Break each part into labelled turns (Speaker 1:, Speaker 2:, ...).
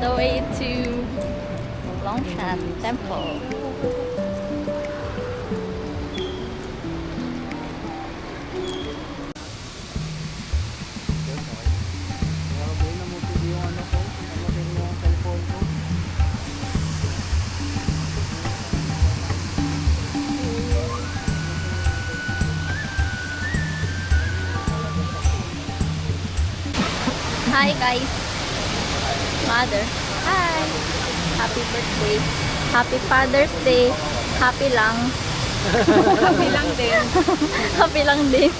Speaker 1: the way to Longshan Temple. Hi guys! Mother. Hi! Happy birthday. Happy Father's Day. Happy lang.
Speaker 2: Happy lang din.
Speaker 1: Happy lang din.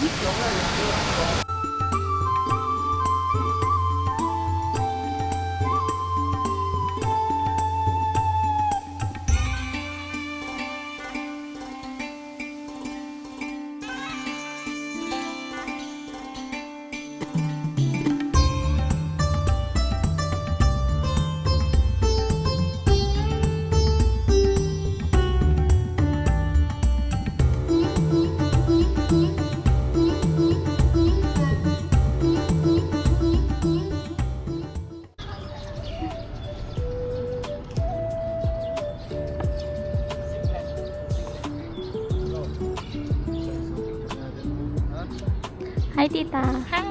Speaker 1: Hi, Tita. Hi.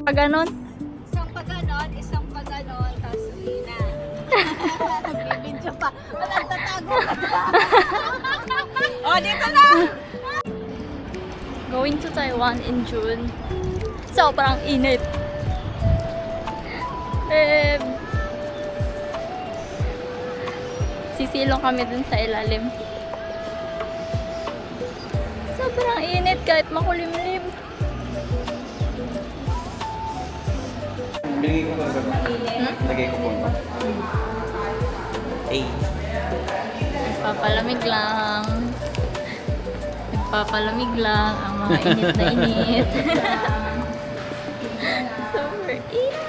Speaker 1: Pag ganon.
Speaker 2: Isang pa ganon, tapos uwi na. Nagbibidyo pa. Walang tatago ka pa. Oh, dito na!
Speaker 1: Going to Taiwan in June. Sobrang init. Sisilong kami dun sa ilalim. Sobrang init kahit makulimlim.
Speaker 3: Bilhin ko ba? Lagay ko po ba? A.
Speaker 1: Nagpapalamig lang. Nagpapalamig lang ang mga init na init. Super init.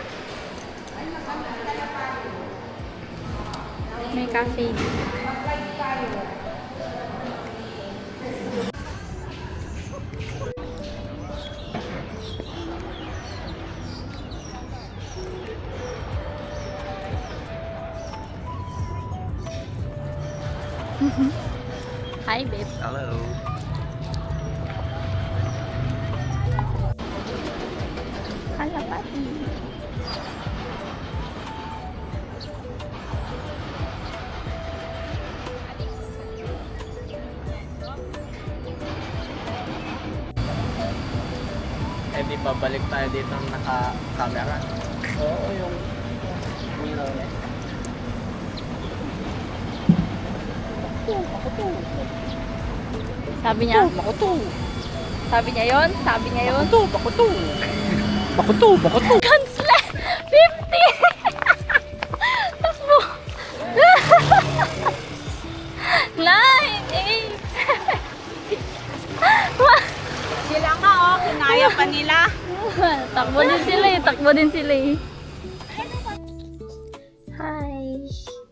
Speaker 1: May cafe dito. Hi, babe.
Speaker 3: Hello.
Speaker 1: Kalapati.
Speaker 3: Eh di babalik tayo dito ng naka-camera. Oo, yung mirrorless.
Speaker 1: Sabi niya. Sabi niya yon. Sabi niya yon.
Speaker 3: Bakuto.
Speaker 1: Cancel! 50! Takbo! 9, 8,
Speaker 2: Sila nga oh, kinaya pa nila.
Speaker 1: Takbo din sila eh. Takbo din sila eh. Hi!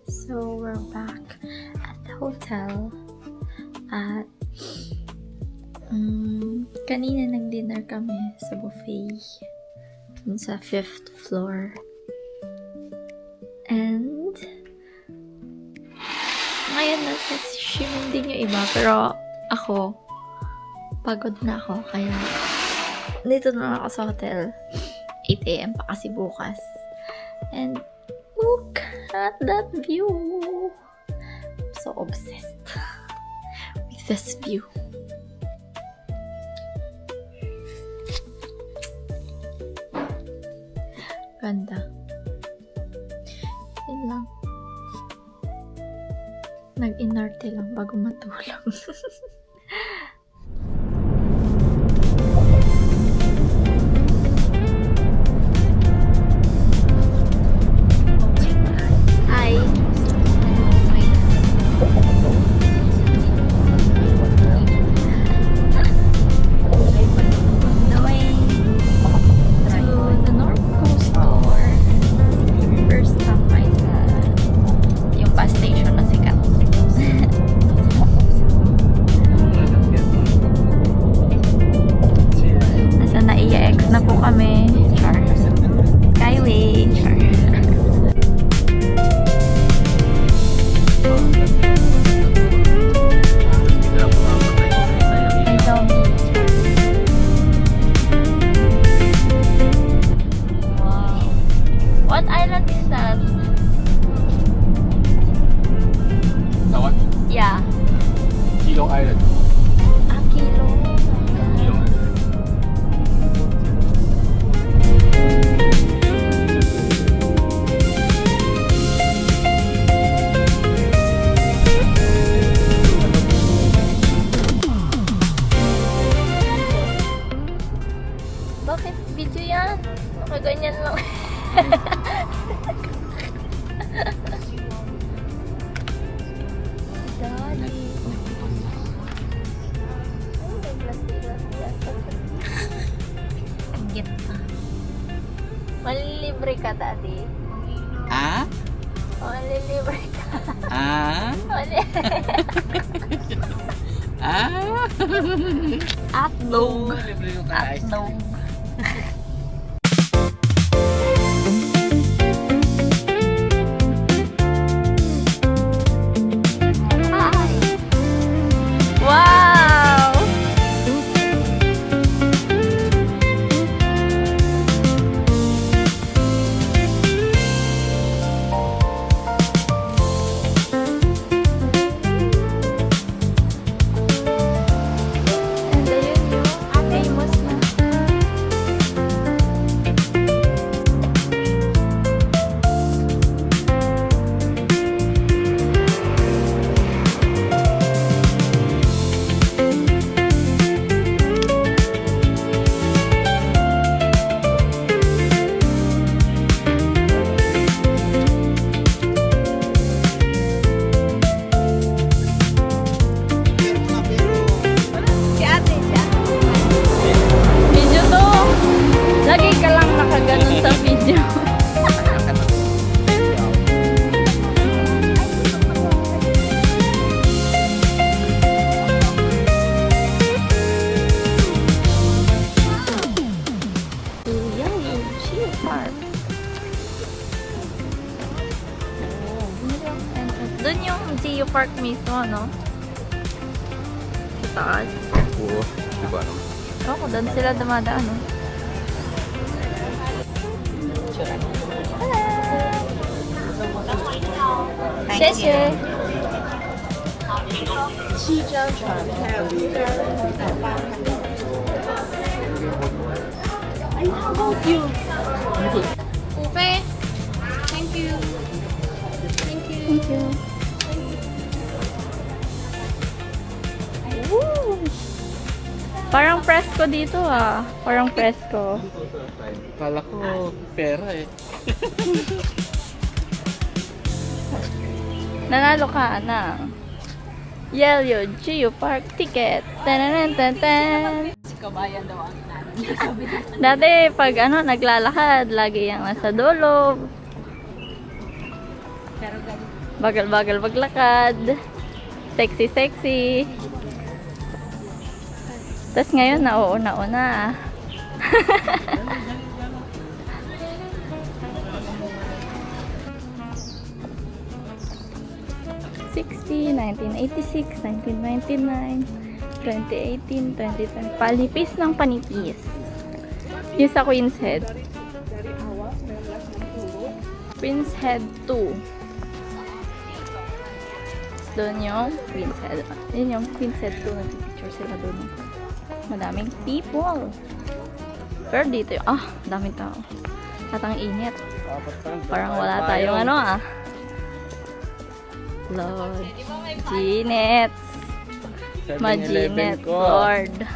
Speaker 1: So, we're back at the hotel. At kanina nag-dinner kami sa buffet dun sa 5th floor. And ngayon nasa swimming din yung iba. Pero ako, pagod na ako. Kaya dito na ako sa hotel. 8 AM pa kasi bukas. And look at that view. I'm so obsessed with this view. Ganda. Yun lang. Nag-inarte lang bago matulog. Hi. First stop ay sa yung bus station na sikat. ka, Daddy.
Speaker 3: Ah?
Speaker 1: Only libre ka.
Speaker 3: Ah?
Speaker 1: Only.
Speaker 3: Ah?
Speaker 1: Atlog.
Speaker 3: Libre ko ka ice
Speaker 1: Atlog. Hi. Wow! And ayun yung famous na.
Speaker 2: Si ate siya.
Speaker 1: Video to. Lagi ka lang nakaganon sa video. Yay! Sheer Park. Doon yung Geo Park mismo, no? Sa taas.
Speaker 3: Oo, di ba naman?
Speaker 1: Oo, doon sila dumadaan, no? Xie
Speaker 2: Upe. Thank you. Thank you.
Speaker 1: Thank you. Woo! Parang presko dito ah. Parang presko.
Speaker 3: Kala ko pera eh.
Speaker 1: Nanalo ka na. Yellow Geo Park ticket. Tananan tan.
Speaker 2: Si kabayan daw ang
Speaker 1: Dati pag naglalakad, lagi yung nasa dulo.
Speaker 2: Pero ganun.
Speaker 1: Bagal-bagal maglakad. Sexy-sexy. Tapos ngayon, nauuna-una. 1960, 1986, 1999, 2018, 2020. Panipis ng panipis. Yung sa Queen's Head. Queen's Head 2. Doon yung Queen's Head. Yun yung Queen's Head 2. Nag-picture sila doon. Madaming people. Pero dito yung, daming tao. At ang init. Parang wala tayong Lord. Ginets. Maginets. Lord.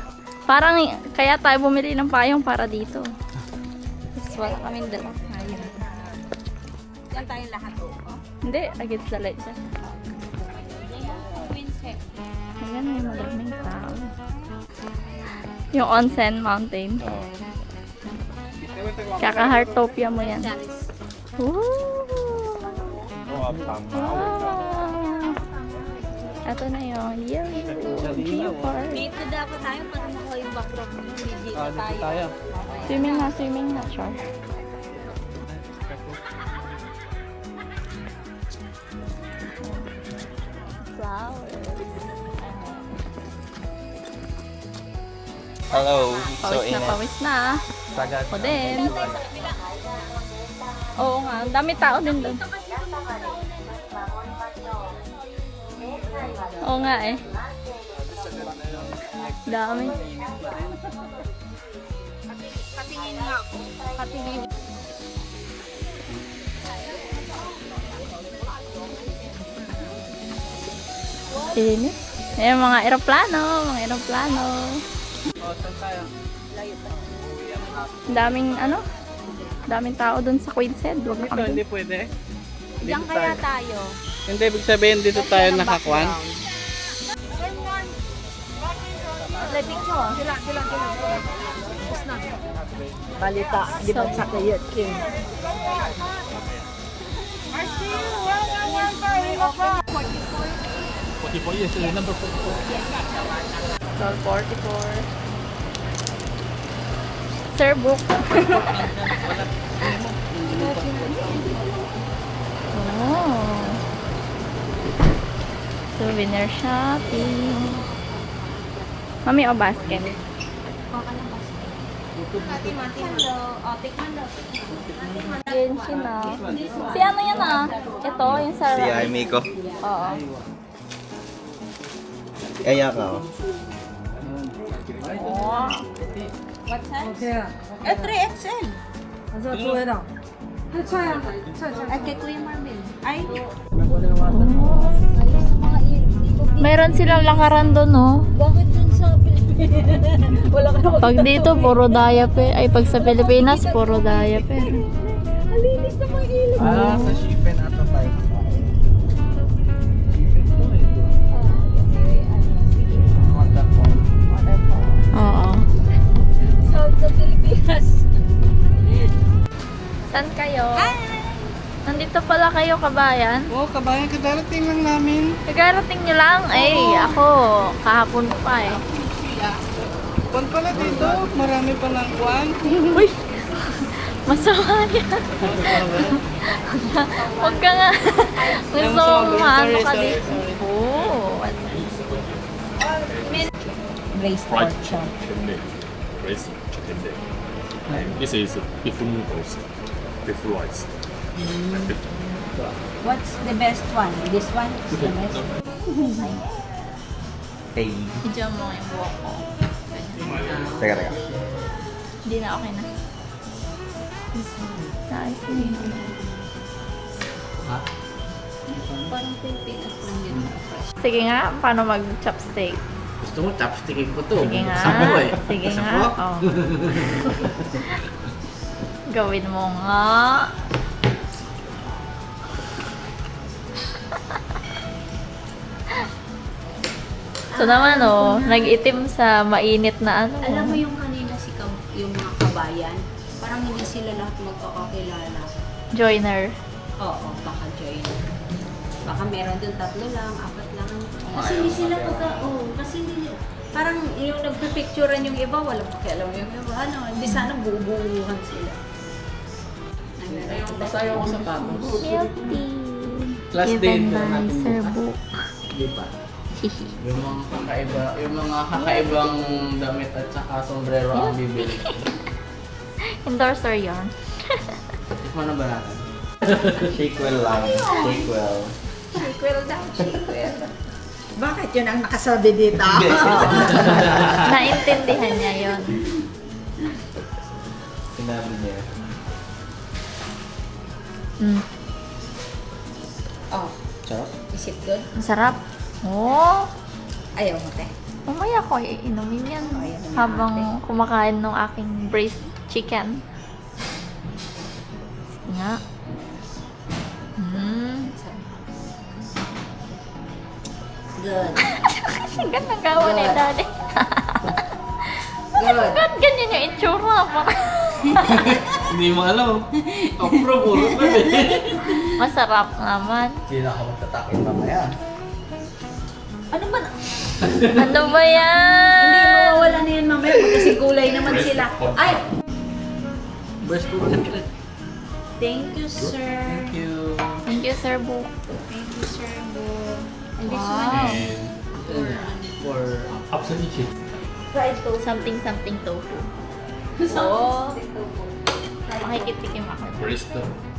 Speaker 1: Parang, kaya tayo bumili ng payong para dito. Tapos wala kaming dalang payong.
Speaker 2: Yan tayong lahat.
Speaker 1: Hindi, against the light siya.
Speaker 2: Queen's Head.
Speaker 1: Ayan, may madaming tao. Yung Onsen Mountain. Kaka-Heartopia mo yan.
Speaker 2: Charis.
Speaker 1: Woo! Wow! Ito na yung Geo Park.
Speaker 2: Dito dapat tayo para makuha yung backdrop mo. Dito tayo.
Speaker 1: Swimming na, Char. Flowers.
Speaker 3: Hello.
Speaker 1: Pawis na, pawis na.
Speaker 3: Sagad.
Speaker 1: Ako din. Oo nga, ang dami tao din doon. Oo nga eh. Dami.
Speaker 2: Patingin nga ako. Patingin.
Speaker 1: Init. Ayan, mga eroplano.
Speaker 3: Saan tayo?
Speaker 1: Daming tao doon sa Queen's Head. Huwag na
Speaker 3: Dito,
Speaker 1: kami
Speaker 3: hindi
Speaker 1: doon.
Speaker 3: pwede.
Speaker 2: Diyan
Speaker 3: Dito
Speaker 2: kaya
Speaker 3: tayo.
Speaker 2: tayo.
Speaker 3: Hindi, ibig sabihin dito tayo nakakwan.
Speaker 2: Play picture. Sila. Balita, di ba sa kayat king?
Speaker 1: Stall 44. Sir, book. Oh. Souvenir shopping. Mami, o basket? Genshin na. Si ano yan ah? Ito, yung sa
Speaker 4: Si
Speaker 1: right.
Speaker 4: Miko.
Speaker 1: Oo.
Speaker 4: Aya ka. Oh.
Speaker 1: Oh.
Speaker 2: What size? 3XL. Ay, kay Kuya Marvin. Ay,
Speaker 1: Meron silang lakaran doon, no?
Speaker 2: bakit dun sa Pilipinas? Wala ka naman.
Speaker 1: Pag dito, puro diaper. Ay, pag sa Pilipinas, puro diaper.
Speaker 2: Alinis na mo yung ilong.
Speaker 4: Sa Shifen ata tayo. Shifen to
Speaker 1: Oo.
Speaker 2: Sa Pilipinas.
Speaker 1: Saan kayo? Nandito pala kayo, kabayan.
Speaker 3: Oo, kabayan, kadarating lang namin.
Speaker 1: Nagarating nyo lang? Ay, ako. Kahapon pa eh.
Speaker 3: Kwan pala dito, marami pa ng kwan.
Speaker 1: Uy! Masama yan. Huwag ka nga. Gusto mong maano ka
Speaker 3: Sorry.
Speaker 1: dito. Oh.
Speaker 2: Brace
Speaker 5: fried
Speaker 2: pork chop.
Speaker 5: chicken leg, braised chicken leg. This is beef noodles, beef rice. And beef.
Speaker 2: What's the best one? This one is the best.
Speaker 4: Hey.
Speaker 1: Medyo mo yung buhok ko.
Speaker 4: Teka, teka.
Speaker 1: Hindi na okay na. Nice.
Speaker 3: Ha?
Speaker 2: Parang Pilipinas lang yun.
Speaker 1: Sige nga, paano mag-chopstick?
Speaker 3: Gusto mo, chopstickin ko to.
Speaker 1: Sige nga.
Speaker 3: Sapo eh.
Speaker 1: Sige nga.
Speaker 3: Sapo?
Speaker 1: Oh. Gawin mo nga. So naman oh, nag-itim sa mainit na ano.
Speaker 2: Alam mo yung kanina yung mga kabayan, parang hindi sila lahat magkakakilala.
Speaker 1: Joiner.
Speaker 2: Oo, baka join. Baka meron dun 3 lang, 4 lang. Kasi hindi sila kasi hindi parang yung nagpipicturean yung iba, walang pakialam yung iba. Hindi sana bubuhan sila.
Speaker 3: Basta ayaw ko sa patos.
Speaker 1: Guilty.
Speaker 3: Class day
Speaker 1: Given
Speaker 3: ito
Speaker 1: by
Speaker 3: natin
Speaker 1: Sir
Speaker 3: bukas.
Speaker 1: Book.
Speaker 3: Di ba? Yung mga kakaibang damit at saka sombrero ang bibili.
Speaker 1: Endorser yarn.
Speaker 3: Tikman na ba natin?
Speaker 4: Shake well lang. Shake well.
Speaker 1: Sequel daw, sequel.
Speaker 2: Bakit yun ang nakasabi dito?
Speaker 1: Naintindihan niya yon.
Speaker 4: Sinabi niya.
Speaker 1: Mm.
Speaker 2: Oh,
Speaker 4: Sarap?
Speaker 2: is it good?
Speaker 1: Ang sarap. Oh!
Speaker 2: Ayaw mo, te.
Speaker 1: Mamaya ko iinumin yan
Speaker 2: Ayaw mo
Speaker 1: habang
Speaker 2: na,
Speaker 1: kumakain ng aking braised chicken. Sige nga.
Speaker 2: Good.
Speaker 1: Ang ganda gawa ni Daddy.
Speaker 2: Good.
Speaker 1: Ba't ganyan yung itsura?
Speaker 3: Hindi mo alam. Approve, puro pa eh.
Speaker 1: Masarap naman.
Speaker 3: Sila ako magtatakit mamaya.
Speaker 2: Ano ba?
Speaker 1: Ano ba yan?
Speaker 2: Hindi mawawala na yan mamaya kasi gulay naman sila. Ay!
Speaker 3: Breast food chocolate.
Speaker 2: Thank you, sir.
Speaker 3: Thank you.
Speaker 1: Thank you, Sir Book.
Speaker 2: Thank you, sir. And this
Speaker 1: Wow.
Speaker 2: one
Speaker 3: For
Speaker 5: Absolutely cheap.
Speaker 2: fried toast.
Speaker 1: Something tofu. Oh. Makikitikim ako.
Speaker 5: Braised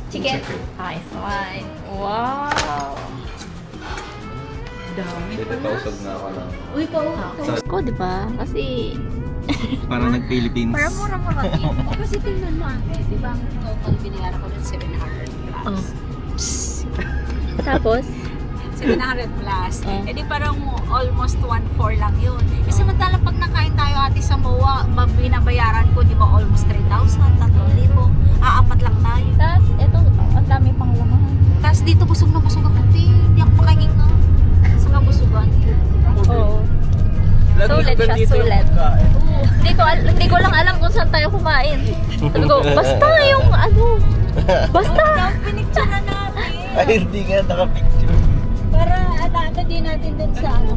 Speaker 2: Chicken.
Speaker 1: Nice one. Wow.
Speaker 2: Dami.
Speaker 4: Dito kausog na ako lang.
Speaker 2: Uy,
Speaker 1: Ko, di ba? Kasi,
Speaker 4: Parang nag-Philippines.
Speaker 1: parang mura-mura din.
Speaker 2: Kasi tingnan mo, di ba ang total binayaran ko ng 700 plus?
Speaker 1: Oh. Tapos,
Speaker 2: 700 plus.
Speaker 1: Oh.
Speaker 2: Eh di parang almost 1.4 lang yun. Eh samantalang pag nakain tayo ate sa MOA, binabayaran ko, di ba almost 3,000, 3,000. Aapat lang tayo.
Speaker 1: tas, eto, ang dami pang laman.
Speaker 2: Tapos dito busog na busog ako. Hindi ako makahinga sa kabusugan.
Speaker 1: Oo.
Speaker 3: Lagi
Speaker 1: Sulit siya, sulit. Hindi ko lang alam kung saan tayo kumain. Sabi ko, basta yung ano. Basta.
Speaker 2: Pinicture na natin.
Speaker 4: Ay, hindi nga nakapicture.
Speaker 2: Para ano din natin dun sa ano.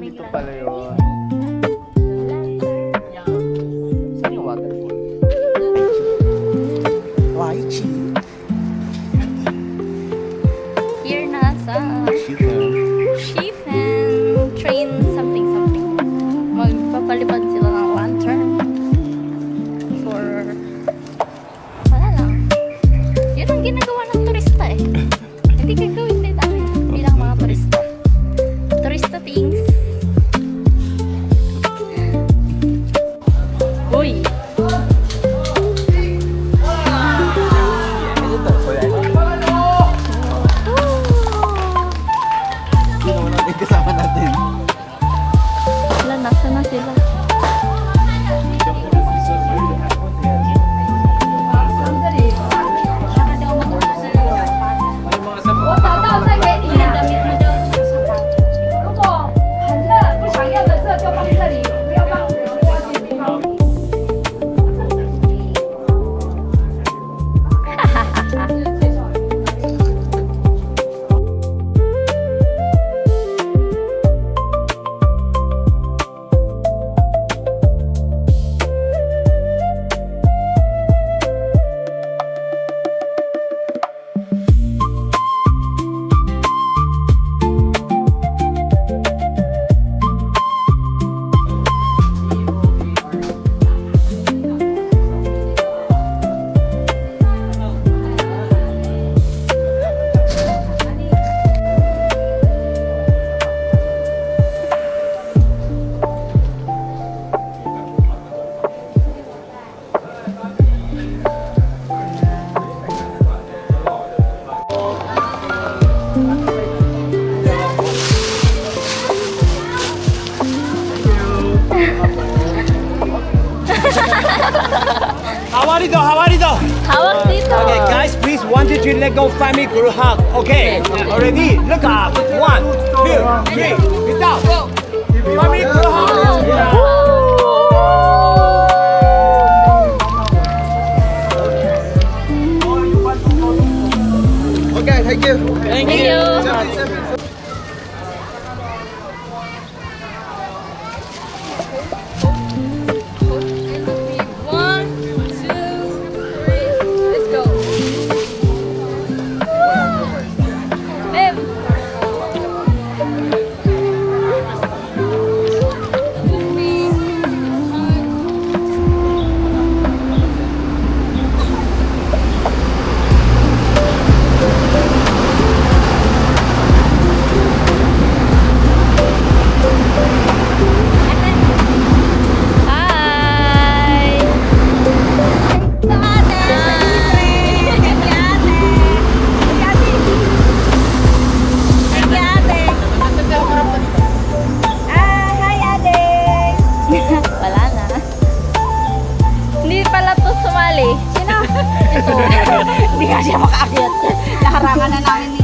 Speaker 3: Dito pala yun. Saan yung waterfall?
Speaker 1: Here na sa Shifen train something. Magpapalipad sila ng lantern. For wala lang. Yun ang ginagawa ng turista eh. Hindi gagawin din tayo bilang mga turista. Turista things. Uy!
Speaker 4: Sino mo natin kasama natin?
Speaker 1: Wala, nasa na sila. Hawak dito.
Speaker 6: Okay, guys, please, 1, 2, 3, let go, family group hug. Okay, ready? Look up. 1, 2, 3, get down. Family group hug.
Speaker 4: Okay, thank you.
Speaker 1: Thank you. One, two, three. Let's go. Babe. Hi. Wala na. Hindi pala to sumali. Sino? Ito.
Speaker 2: Hindi nga siya makaakyat. Naharangan na namin ni...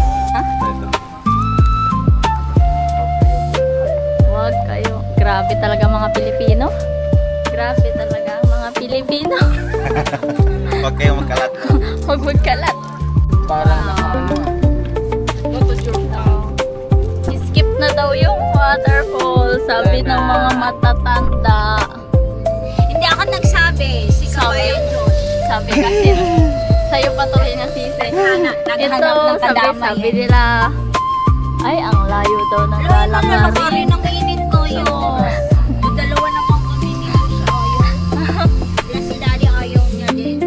Speaker 1: Huwag kayo. Grabe talaga mga Pilipino. Grabe talaga mga Pilipino.
Speaker 4: Huwag kayong magkalat.
Speaker 1: Huwag magkalat.
Speaker 3: Parang naka
Speaker 1: Skip na daw yung waterfall. Sabi ng mga matatanda.
Speaker 2: Hindi ako nagsabi. Si Kabayan Diyos.
Speaker 1: Sabi kasi sa'yo patuloy na sisi.
Speaker 2: Naghanap
Speaker 1: Ito,
Speaker 2: ng kadamay.
Speaker 1: sabi nila, ay, ang layo daw ng
Speaker 2: Lalakari
Speaker 1: lalakarin.
Speaker 2: ng init ko yun. Yung dalawa naman kami ni Lucia ayaw. Kaya si Daddy ayaw niya din.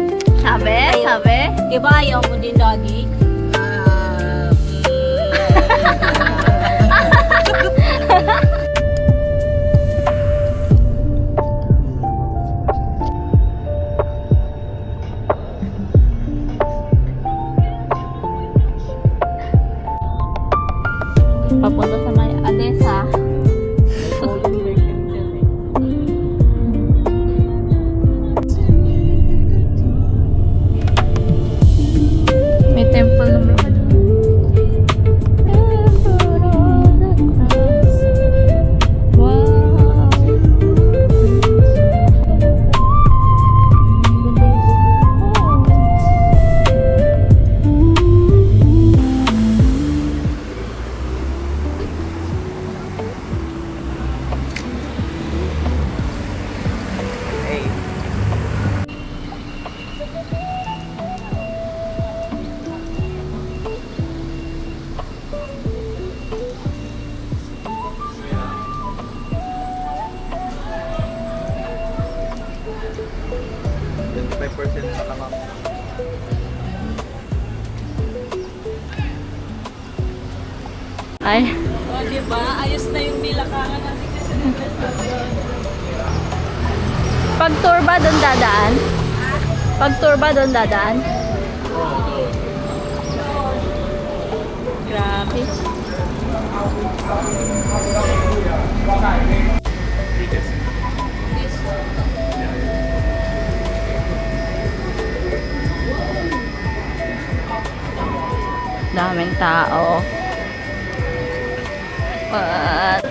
Speaker 1: Sabi?
Speaker 2: Diba ayaw mo din, Daddy?
Speaker 1: Papunta sa may Adesa. May temple naman. Ay,
Speaker 2: O, diba? Ayos na yung nilakangan natin kasi
Speaker 1: pag tour ba doon dadaan? Pag tour ba doon dadaan? Grabe. Daming tao. What?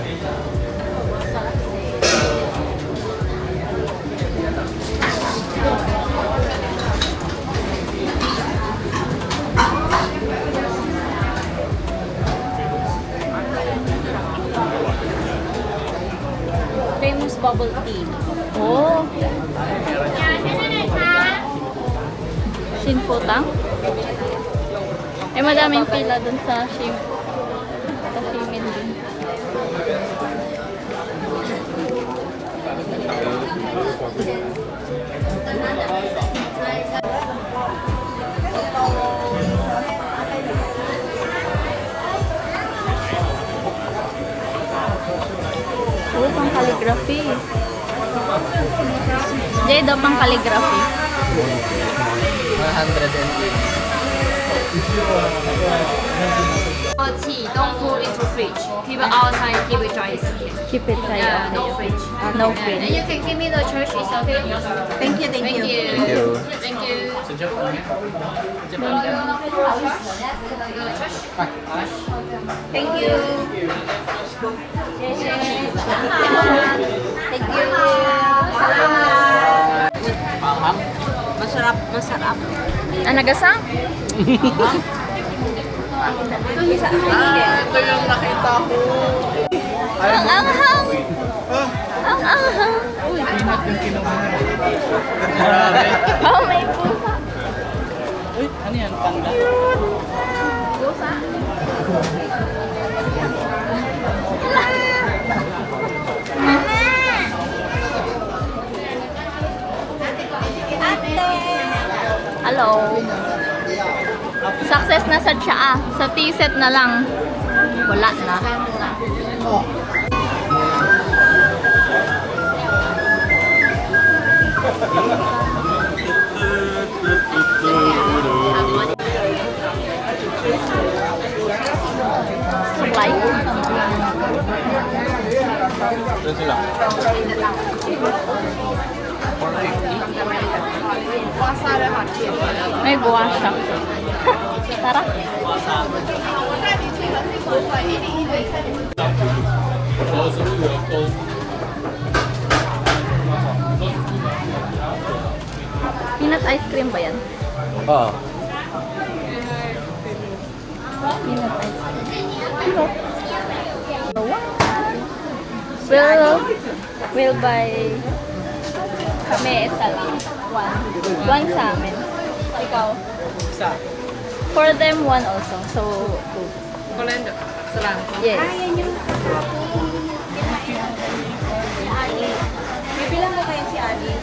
Speaker 2: famous bubble tea.
Speaker 1: Oh. Shinfutang? Eh, madaming pila dun sa sa Shimin din. Oh, pang calligraphy. Jay, daw pang calligraphy.
Speaker 3: 180.
Speaker 7: Tea, don't put into fridge. Keep it outside, keep it dry.
Speaker 1: Keep it dry.
Speaker 7: Yeah,
Speaker 1: Okay.
Speaker 7: no fridge.
Speaker 1: No
Speaker 7: And
Speaker 1: fridge.
Speaker 7: you can give me the church, it's okay?
Speaker 2: Thank you, thank
Speaker 7: Thank
Speaker 2: you.
Speaker 7: you.
Speaker 4: Thank you.
Speaker 7: Thank you.
Speaker 2: Thank you.
Speaker 7: Thank you.
Speaker 2: Masarap, masarap.
Speaker 1: Nagasang?
Speaker 3: Ito yung nakita ko.
Speaker 1: Ang anghang! Ang anghang!
Speaker 3: Peanut yung kinuha.
Speaker 1: Oh, may pusa.
Speaker 3: Uy, ano yan? Panda?
Speaker 1: Pusa? Hello. Success na sa tsaa. Sa T-set na lang. Wala na. Supply.
Speaker 4: Ito sila.
Speaker 1: May buwas siya. Tara. Peanut ice cream ba yan?
Speaker 4: Oo.
Speaker 1: Peanut ice cream. We'll buy kami isa lang. One sa amin. Ikaw?
Speaker 3: Isa.
Speaker 1: For them, one also. So, two.
Speaker 3: Kolendo. Salam.
Speaker 1: Yes.
Speaker 2: Bibilang mo kayo si Ali.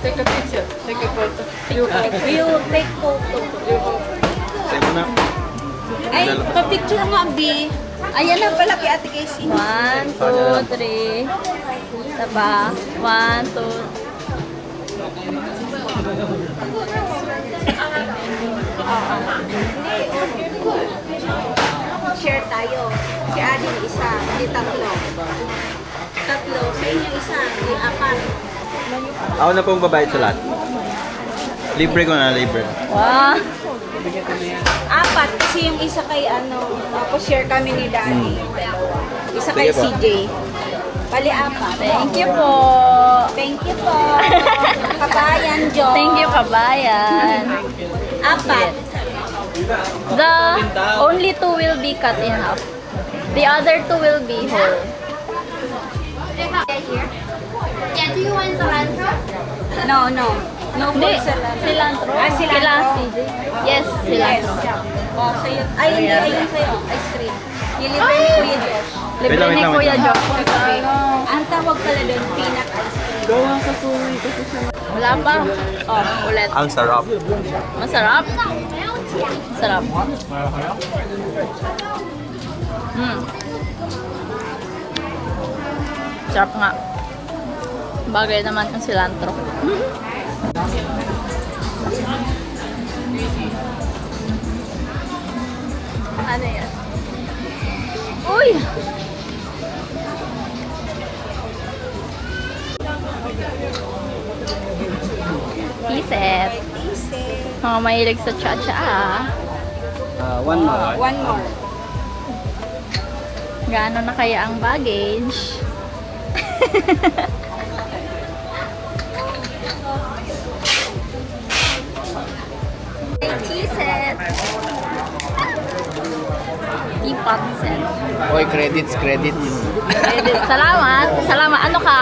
Speaker 3: Take a picture. Take a photo.
Speaker 2: You take photo.
Speaker 4: Sa'yo mo na.
Speaker 2: Ay, pa-picture nga, Bi. Ayan na pala kay Ate Casey.
Speaker 1: 1, 2, 3. Saba. 1, 2.
Speaker 2: Share tayo. Si Ali isa, di tatlo. Tatlo. Sa inyo isa, di apat.
Speaker 4: Ako na pong babayad sa lahat. Libre ko na, libre.
Speaker 1: Wow.
Speaker 2: Apat. Kasi yung isa kay tapos share kami ni Daddy. Isa kay
Speaker 4: Sige po.
Speaker 2: CJ. Bali apat.
Speaker 1: Thank you po.
Speaker 2: Thank you po. Kabayan, Jo.
Speaker 1: Thank you, kabayan.
Speaker 2: Apat.
Speaker 1: The only two will be cut in half. The other two will be whole.
Speaker 7: Yeah, do you want cilantro?
Speaker 2: No, no. No
Speaker 1: Hindi,
Speaker 2: food salad.
Speaker 1: cilantro.
Speaker 2: Ah, cilantro.
Speaker 1: Kila CJ. Yes, cilantro.
Speaker 2: Oh, sa'yo. Ay, hindi. Ayun sa'yo. Ice cream. Nilibre ni Kuya Josh.
Speaker 1: Libre
Speaker 4: Wait
Speaker 1: ni
Speaker 4: lang,
Speaker 1: Kuya
Speaker 4: wait
Speaker 1: Jo.
Speaker 2: Ang tawag pala doon, peanut ice cream.
Speaker 1: Wala pa. Oh, ulit.
Speaker 4: Ang sarap.
Speaker 1: Masarap. Masarap. Sarap nga. Bagay naman ang cilantro. Ano yan? Uy! Iset. Mga mahilig sa cha-cha ah.
Speaker 3: One more.
Speaker 2: One more.
Speaker 1: Gaano na kaya ang baggage? Tea set. Teapot set.
Speaker 3: Oy, credits.
Speaker 1: Salamat. Salamat. Ano ka?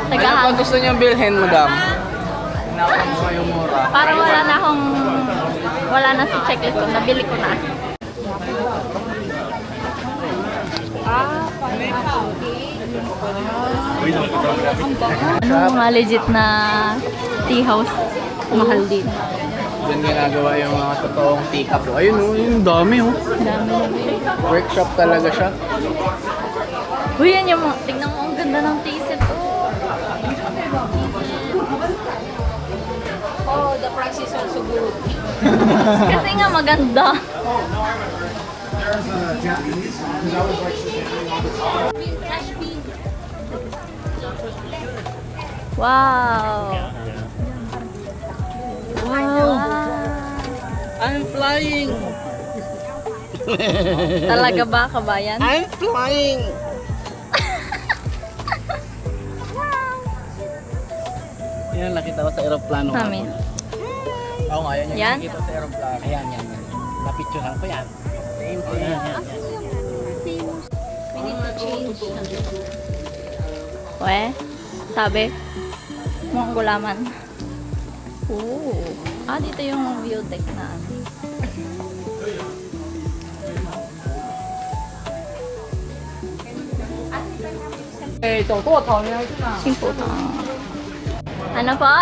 Speaker 3: Ano
Speaker 1: Tagahan.
Speaker 3: pa gusto niyong bilhin, madam? Hinapan mo yung mura.
Speaker 1: Para wala na sa checklist ko. Nabili ko na. Ano mga legit na tea house. Mahal din.
Speaker 3: Diyan ginagawa yung mga totoong teacup. Ayun oh, yung dami oh.
Speaker 1: Dami.
Speaker 3: Workshop talaga siya.
Speaker 1: Uy, yan yung mga, tignan mo, ang ganda ng tea set.
Speaker 2: Oh, the price is also good.
Speaker 1: Kasi nga maganda. Wow. Wow.
Speaker 3: I'm flying!
Speaker 1: Talaga ba, kabayan?
Speaker 3: I'm flying! Yan, nakita ko sa aeroplano.
Speaker 1: Mami.
Speaker 3: Oo nga, yan yung
Speaker 1: Yan?
Speaker 3: nakita sa aeroplano. Ayan. Napicturehan ko yan. Same to yan.
Speaker 2: We need to change.
Speaker 1: We, sabi, mukhang gulaman. Oo. Dito yung view deck na ano. Simple to. Ano po?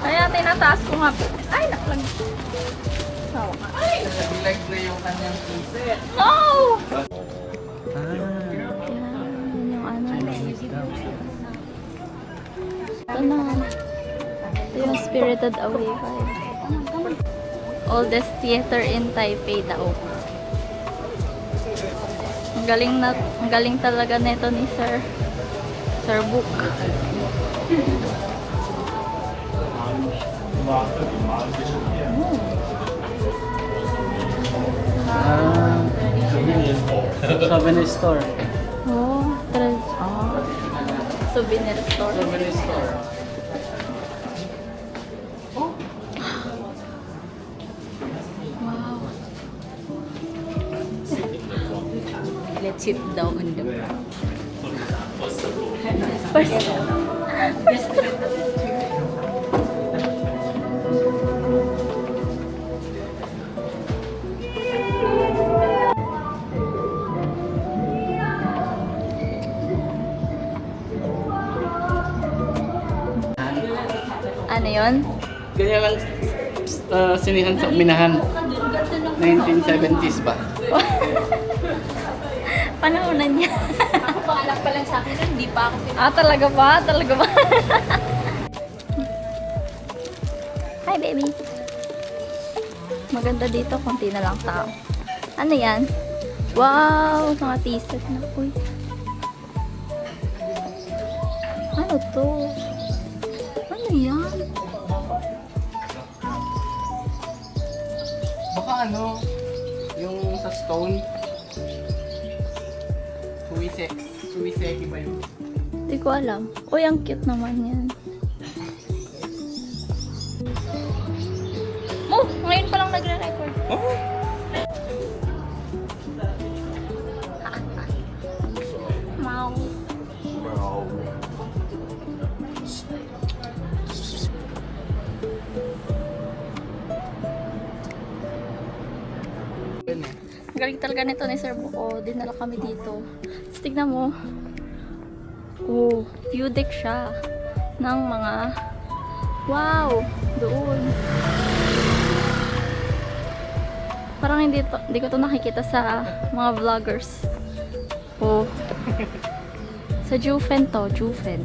Speaker 1: Kaya tinataas ko nga po. Ay, naklag. Sawa ka.
Speaker 3: Like na yung kanyang piset.
Speaker 1: No! Yan yung ano. Ito na. Ito yung Spirited Away vibe. Oldest theater in Taipei daw. Ang galing talaga nito ni Sir Book.
Speaker 3: Souvenir store.
Speaker 1: Souvenir store.
Speaker 3: Souvenir store.
Speaker 1: Wow.
Speaker 2: Let's sit down on the
Speaker 1: First. Ano yun?
Speaker 3: Ganyan lang sinihan sa uminahan. 1970s ba?
Speaker 1: Panahonan niya.
Speaker 2: Paalam pa lang sa akin, hindi pa ako
Speaker 1: Talaga ba? Talaga ba? Hi, baby. Maganda dito, konti na lang tao. Ano yan? Wow! Mga t-shirt na. Uy. Ano to? Ano yan?
Speaker 3: Baka ano, yung sa stone. Suwiseki ba yun?
Speaker 1: Hindi ko alam. Uy, ang cute naman yan. Oh, ngayon pa lang nagre-record. Mau. galing talaga nito ni Sir Buko. Dinala kami dito. Tapos tignan mo. Oh, view deck siya. Ng mga... Wow! Doon. Parang hindi ko to nakikita sa mga vloggers. Oh. Sa Jufen to. Jufen.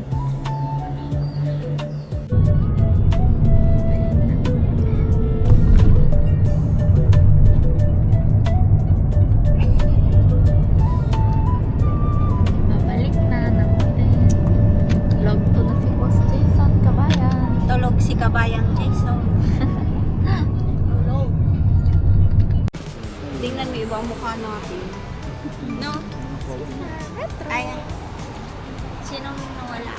Speaker 1: Babalik na natin. Log to na si Boss Jason Kabayan.
Speaker 2: Tulog si Kabayang Jason. Tulog. Tingnan mo ibang mukha natin. No? Ayan. Sinong nawala?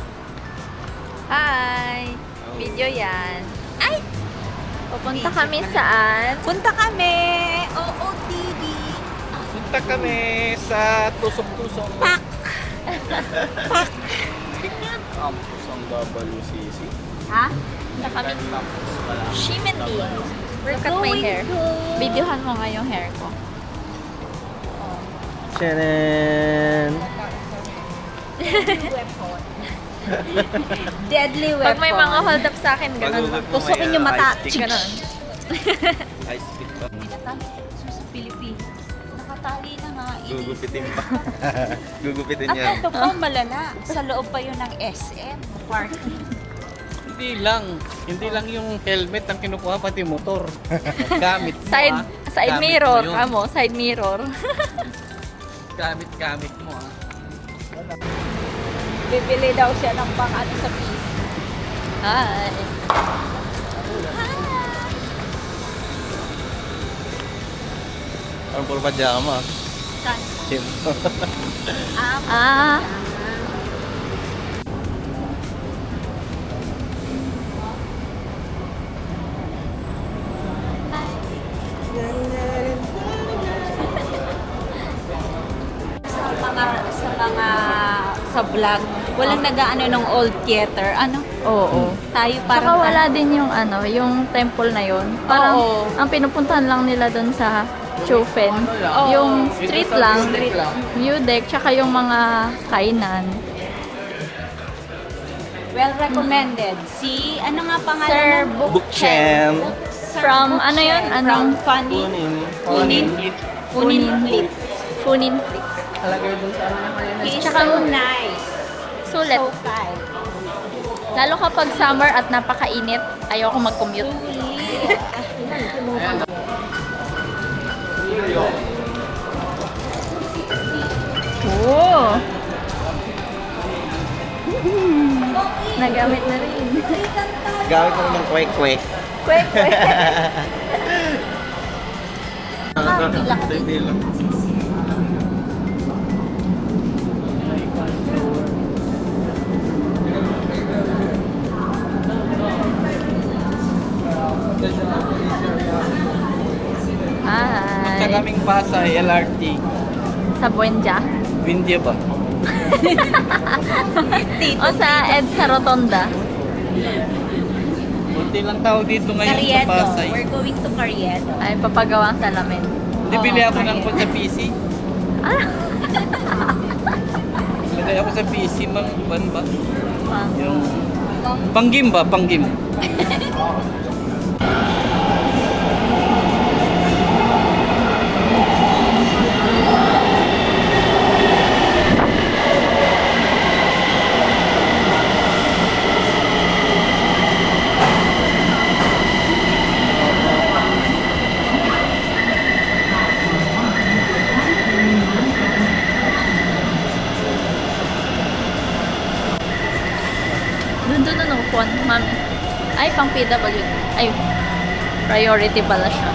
Speaker 1: Hi! Video yan. Ay! Pupunta kami saan?
Speaker 2: Punta kami! OOTV!
Speaker 3: Punta kami sa tusok-tusok.
Speaker 2: Pak!
Speaker 3: Campus ang WCC.
Speaker 2: Ha?
Speaker 1: Punta kami
Speaker 3: Campus pala.
Speaker 1: Shimending. Look at my hair. Videohan mo nga yung hair ko.
Speaker 4: Sharon!
Speaker 2: Deadly weapon.
Speaker 1: Pag may mga hold up sa akin, ganun.
Speaker 4: Pag-ugot mo
Speaker 2: Tusukin
Speaker 4: may,
Speaker 2: yung mata.
Speaker 4: high stick.
Speaker 1: Ganun.
Speaker 4: High speed pa.
Speaker 2: Sa Pilipinas. Nakatali na nga.
Speaker 4: Gugupitin pa. Gugupitin
Speaker 2: At
Speaker 4: niya.
Speaker 2: ito pa malala. Sa loob pa yun ng SM. Parking.
Speaker 3: Hindi lang yung helmet ang kinukuha, pati motor. Gamit mo
Speaker 1: Side
Speaker 3: Gamit
Speaker 1: mirror.
Speaker 3: mo yun.
Speaker 1: Amo, side mirror.
Speaker 3: Gamit mo
Speaker 2: Bibili daw siya ng pang-ano sa piece.
Speaker 1: Hi!
Speaker 4: Parang puro pajama.
Speaker 2: Saan?
Speaker 4: Gym.
Speaker 1: Ah!
Speaker 2: Sa vlog, walang nag-aano ng old theater. Ano?
Speaker 1: Oo.
Speaker 2: Tayo
Speaker 1: Saka
Speaker 2: parang
Speaker 1: wala din yung ano, yung temple na yun. Parang
Speaker 2: Oo.
Speaker 1: ang pinupuntahan lang nila doon sa Chofen. Yung street lang, view deck, tsaka yung mga kainan.
Speaker 2: well recommended. Si, ano nga pangalan?
Speaker 1: Sir
Speaker 2: nun?
Speaker 4: Bookchamp.
Speaker 1: From ano yun?
Speaker 2: From
Speaker 1: Anong?
Speaker 2: Funny.
Speaker 4: Kunin.
Speaker 2: Funin Flip.
Speaker 1: Funin Flick.
Speaker 3: Talagay dun sa ano kayo na.
Speaker 2: He's
Speaker 1: Tsaka-
Speaker 2: so nice.
Speaker 1: Sulit.
Speaker 2: So kind.
Speaker 1: Lalo kapag summer at napakainit, ayoko mag-commute. Oh! Nagamit na rin.
Speaker 4: Gamit mo ng kwek-kwek.
Speaker 1: Quick, quick.
Speaker 4: Hindi lang.
Speaker 3: Sa
Speaker 1: Hi.
Speaker 3: kaming Pasay, LRT.
Speaker 1: Sa Buendia.
Speaker 3: Windia ba?
Speaker 1: O sa EDSA Rotonda.
Speaker 3: Kunti lang tao dito ngayon sa
Speaker 2: Carriedo.
Speaker 3: Pasay.
Speaker 2: We're going to Carriedo.
Speaker 1: Ay, papagawang salamin.
Speaker 3: Hindi, bili ako ng sa PC.
Speaker 1: Ah!
Speaker 3: Lagay ako sa PC, mang ban ba?
Speaker 1: Ah.
Speaker 3: Yung... Panggim ba? Panggim.
Speaker 1: Doon na phone, ma'am. Ay, pang PWD. Ay, priority pala siya.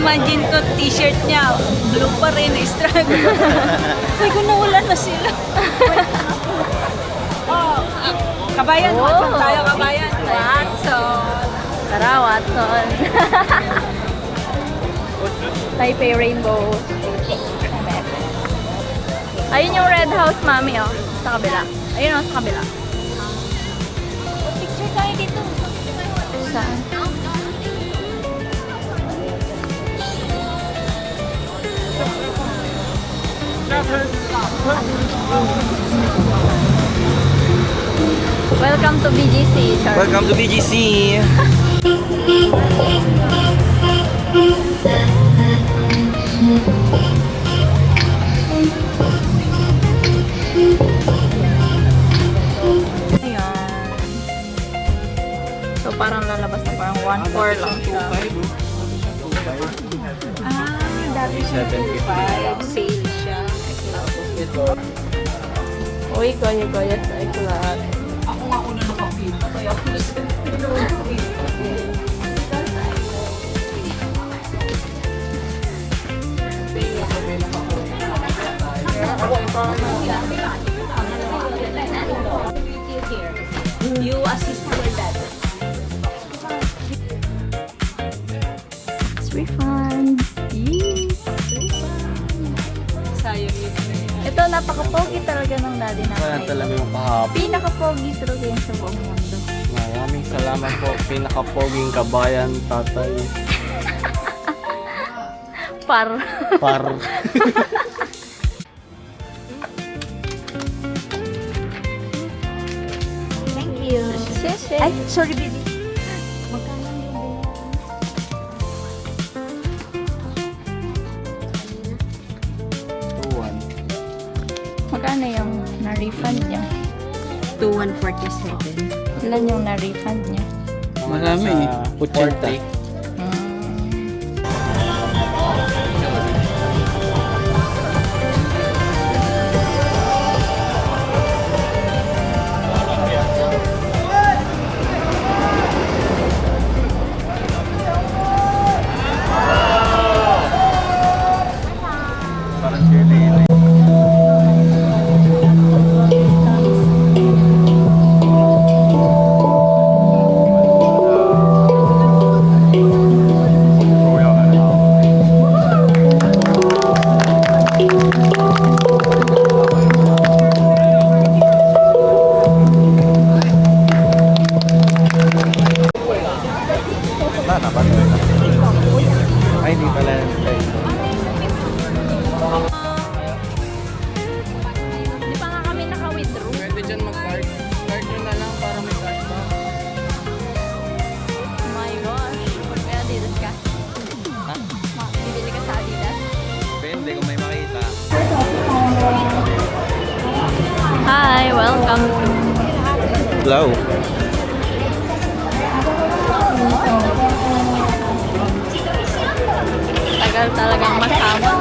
Speaker 2: imagine ko, t-shirt niya, blue pa rin, struggle. Ay, kung nawala na sila. Oh, kabayan, Watson tayo, kabayan. Watson.
Speaker 1: Tara, Watson. Taipei Rainbow. Ayun yung red house, mami, oh. Sa kabila. Ayun, oh, sa kabila.
Speaker 2: Picture tayo dito.
Speaker 1: Saan? Welcome to BGC, Charlie.
Speaker 4: Welcome to BGC.
Speaker 1: Ayan. So, parang lalabas na parang 1-4 lang siya.
Speaker 2: Ah, dati 7.5. Sale siya.
Speaker 1: Uy, goya-goya sa iklat.
Speaker 2: Ako nga una nakakita. Kaya ako You assist your dad.
Speaker 1: It's refunds. Yee!
Speaker 2: Sayang yun.
Speaker 1: Ito, napaka-pogi talaga ng daddy
Speaker 3: Wala
Speaker 1: namin.
Speaker 3: talaga yung kahapon.
Speaker 1: Pinaka-pogi talaga yun sa buong mundo.
Speaker 3: Maraming salamat po. Pinakapoging kabayan, tatay.
Speaker 1: Par.
Speaker 3: Par.
Speaker 1: Thank you. Sheshe. Ay, sorry, baby.
Speaker 3: Tuwan.
Speaker 1: Magkano yung na-refund niya?
Speaker 2: 2147.
Speaker 1: Ilan yung na-refund niya?
Speaker 3: Marami eh. 40.
Speaker 4: Parang cheerleader. Ay, hindi pala.
Speaker 1: Di pa nga kami naka-withdraw.
Speaker 3: Pwede dyan mag-card. Card nyo na lang para may cashback.
Speaker 1: Oh my gosh. May Adidas ka?
Speaker 4: Ha?
Speaker 1: Bibili ka sa Adidas?
Speaker 4: Depende kung may makita.
Speaker 1: Hi, welcome to...
Speaker 4: Hello.
Speaker 1: Tagal talagang masamot.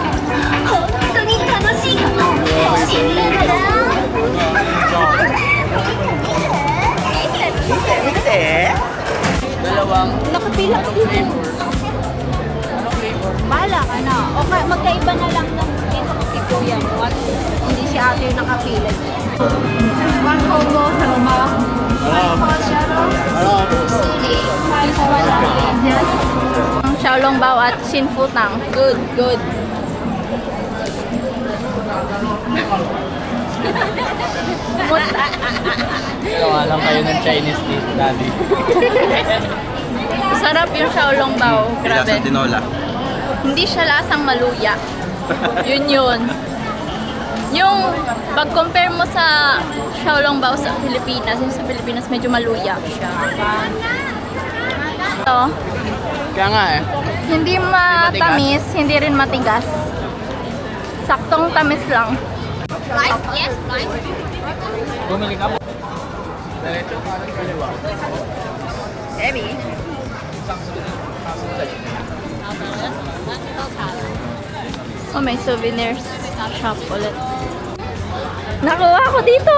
Speaker 3: Dalawang.
Speaker 2: Nakapila ka dito. Bahala ka na. O magkaiba na lang ng dito kasi kuya mo. At hindi si ate yung nakapila. One combo sa luma.
Speaker 1: Ang Xiaolong Bao at Shin Futang.
Speaker 2: Good, good.
Speaker 3: Gawa lang kayo ng Chinese tea, daddy.
Speaker 1: Sarap yung Xiaolong Bao.
Speaker 4: Pila sa
Speaker 1: Grabe.
Speaker 4: tinola.
Speaker 1: Hindi siya lasang maluya. Yun yun. Yung pag-compare mo sa Xiaolong Bao sa Pilipinas, yung sa Pilipinas medyo maluya siya. Ito,
Speaker 3: Kaya nga eh.
Speaker 1: hindi matamis, hindi rin matigas. Saktong tamis lang.
Speaker 3: Bumili ka po. Diretso ka ng kaliwa.
Speaker 1: Oh, may souvenirs shop ulit. Nakuha ko dito!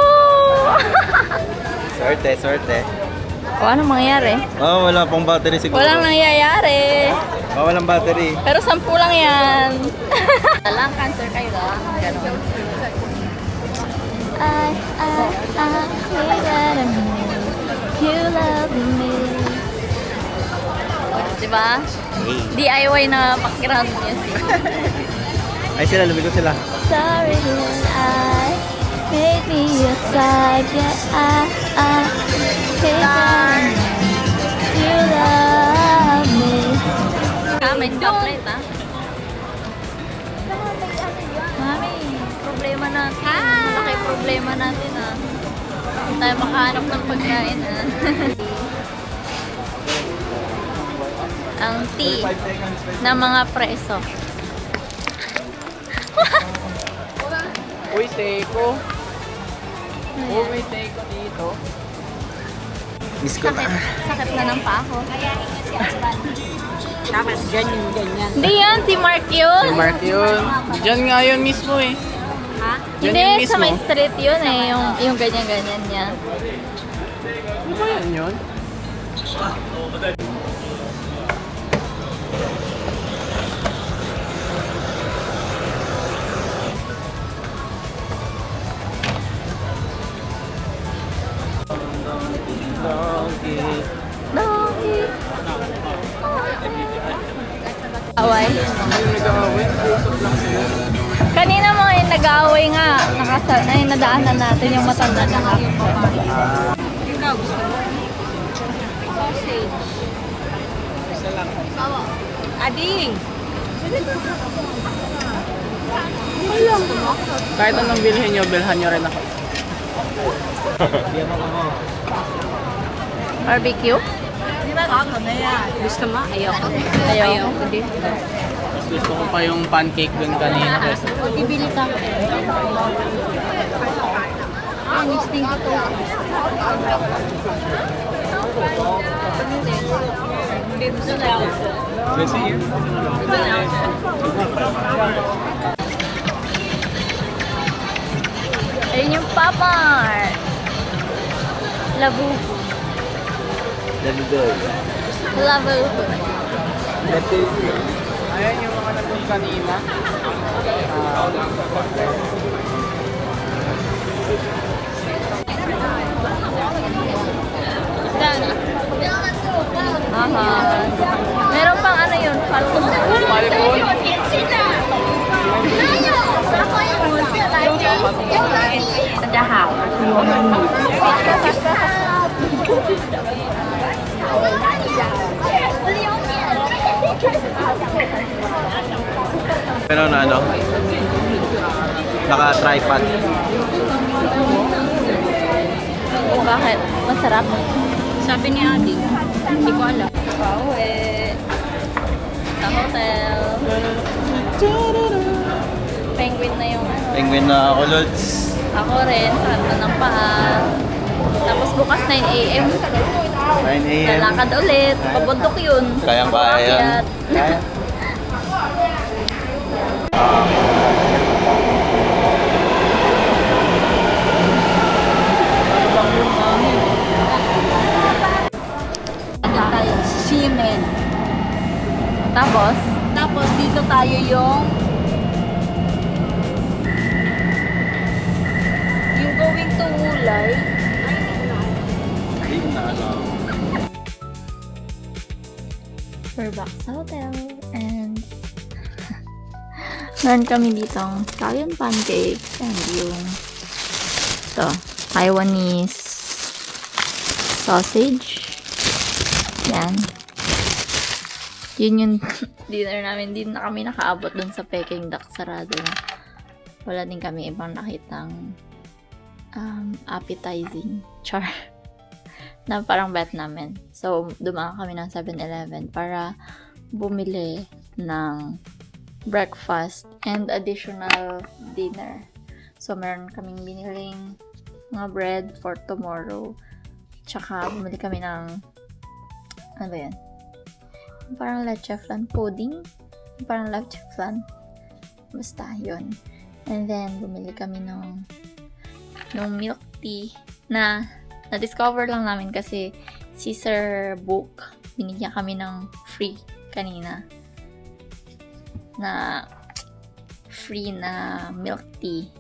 Speaker 4: Sorte, sorte.
Speaker 1: O ano mangyayari?
Speaker 4: Oh, wala pong battery siguro.
Speaker 1: Walang nangyayari.
Speaker 4: Oh, walang battery.
Speaker 1: Pero 10 lang yan. Walang cancer kayo lang. Ganon. You love me. Diba? DIY na background music.
Speaker 4: Ay sila, lumigo sila.
Speaker 1: Sorry that I made me your type. Yeah, you love me. May stoplight Mami, problema natin. Malaki problema natin Hindi tayo makahanap ng pagkain Ang tea ng mga preso.
Speaker 3: Uy, Seiko. Uy, Seiko dito.
Speaker 4: Miss ko na.
Speaker 1: Sakit na ng paa ko.
Speaker 2: Tapos dyan yung ganyan.
Speaker 1: Hindi yan, si Mark yun.
Speaker 3: Si Mark yun. Diyan nga yun mismo eh.
Speaker 2: Ha?
Speaker 3: Diyan
Speaker 1: Hindi,
Speaker 3: yun
Speaker 1: sa
Speaker 3: mismo.
Speaker 1: may street yun yung ganyan-ganyan niya.
Speaker 3: Ano ba yan yun?
Speaker 1: Away. Kanina mga yung nag-aaway nga. Nadaanan natin yung matanda na nga.
Speaker 2: Ikaw gusto mo? Sausage. Ading!
Speaker 3: Kahit anong bilhin nyo, bilhan nyo rin ako.
Speaker 1: Barbecue?
Speaker 2: Gusto mo? Ayoko.
Speaker 1: Ayaw.
Speaker 3: Mas gusto ko pa yung pancake dun kanina. Kasi
Speaker 1: Bibili ka. Ang listing ko to. Ayun yung Papa. Labubu. Labubu.
Speaker 3: ayan yung mga nandun kanina.
Speaker 1: Aha. Meron pang ano yun, falcon.
Speaker 3: Falcon.
Speaker 4: Pero na ano? Naka-tripod.
Speaker 1: Bakit? Masarap.
Speaker 2: Sabi ni Ading, hindi ko alam.
Speaker 1: Pauwi. Sa hotel. Penguin na yung ano.
Speaker 4: Penguin na ako, Lods.
Speaker 1: Ako rin, sakit na ng paa. Tapos bukas 9 a.m.
Speaker 4: 9 a.m.
Speaker 1: Lalakad ulit. Pabundok yun.
Speaker 4: Kayang-kaya yan.
Speaker 1: Paakyat.
Speaker 4: Kaya.
Speaker 2: Dito tayo, Simen.
Speaker 1: Tapos,
Speaker 2: Tapos dito tayo yung going to Wulay.
Speaker 1: we're back sa hotel. And meron kami ditong Italian pancakes and yung Taiwanese sausage. Yan. Yun yung dinner namin. Di na kami nakaabot dun sa Peking duck. Sarado na. Wala din kami ibang nakitang appetizing char na parang bet namin. So, dumaan kami ng 7-Eleven para bumili ng breakfast and additional dinner. So, meron kaming biniling mga bread for tomorrow. Tsaka, bumili kami ng ano ba yan? Parang leche flan pudding. Parang leche flan. Basta, yun. And then, bumili kami ng milk tea na na-discover lang namin kasi si Sir Book, binigyan kami ng free kanina na free na milk tea.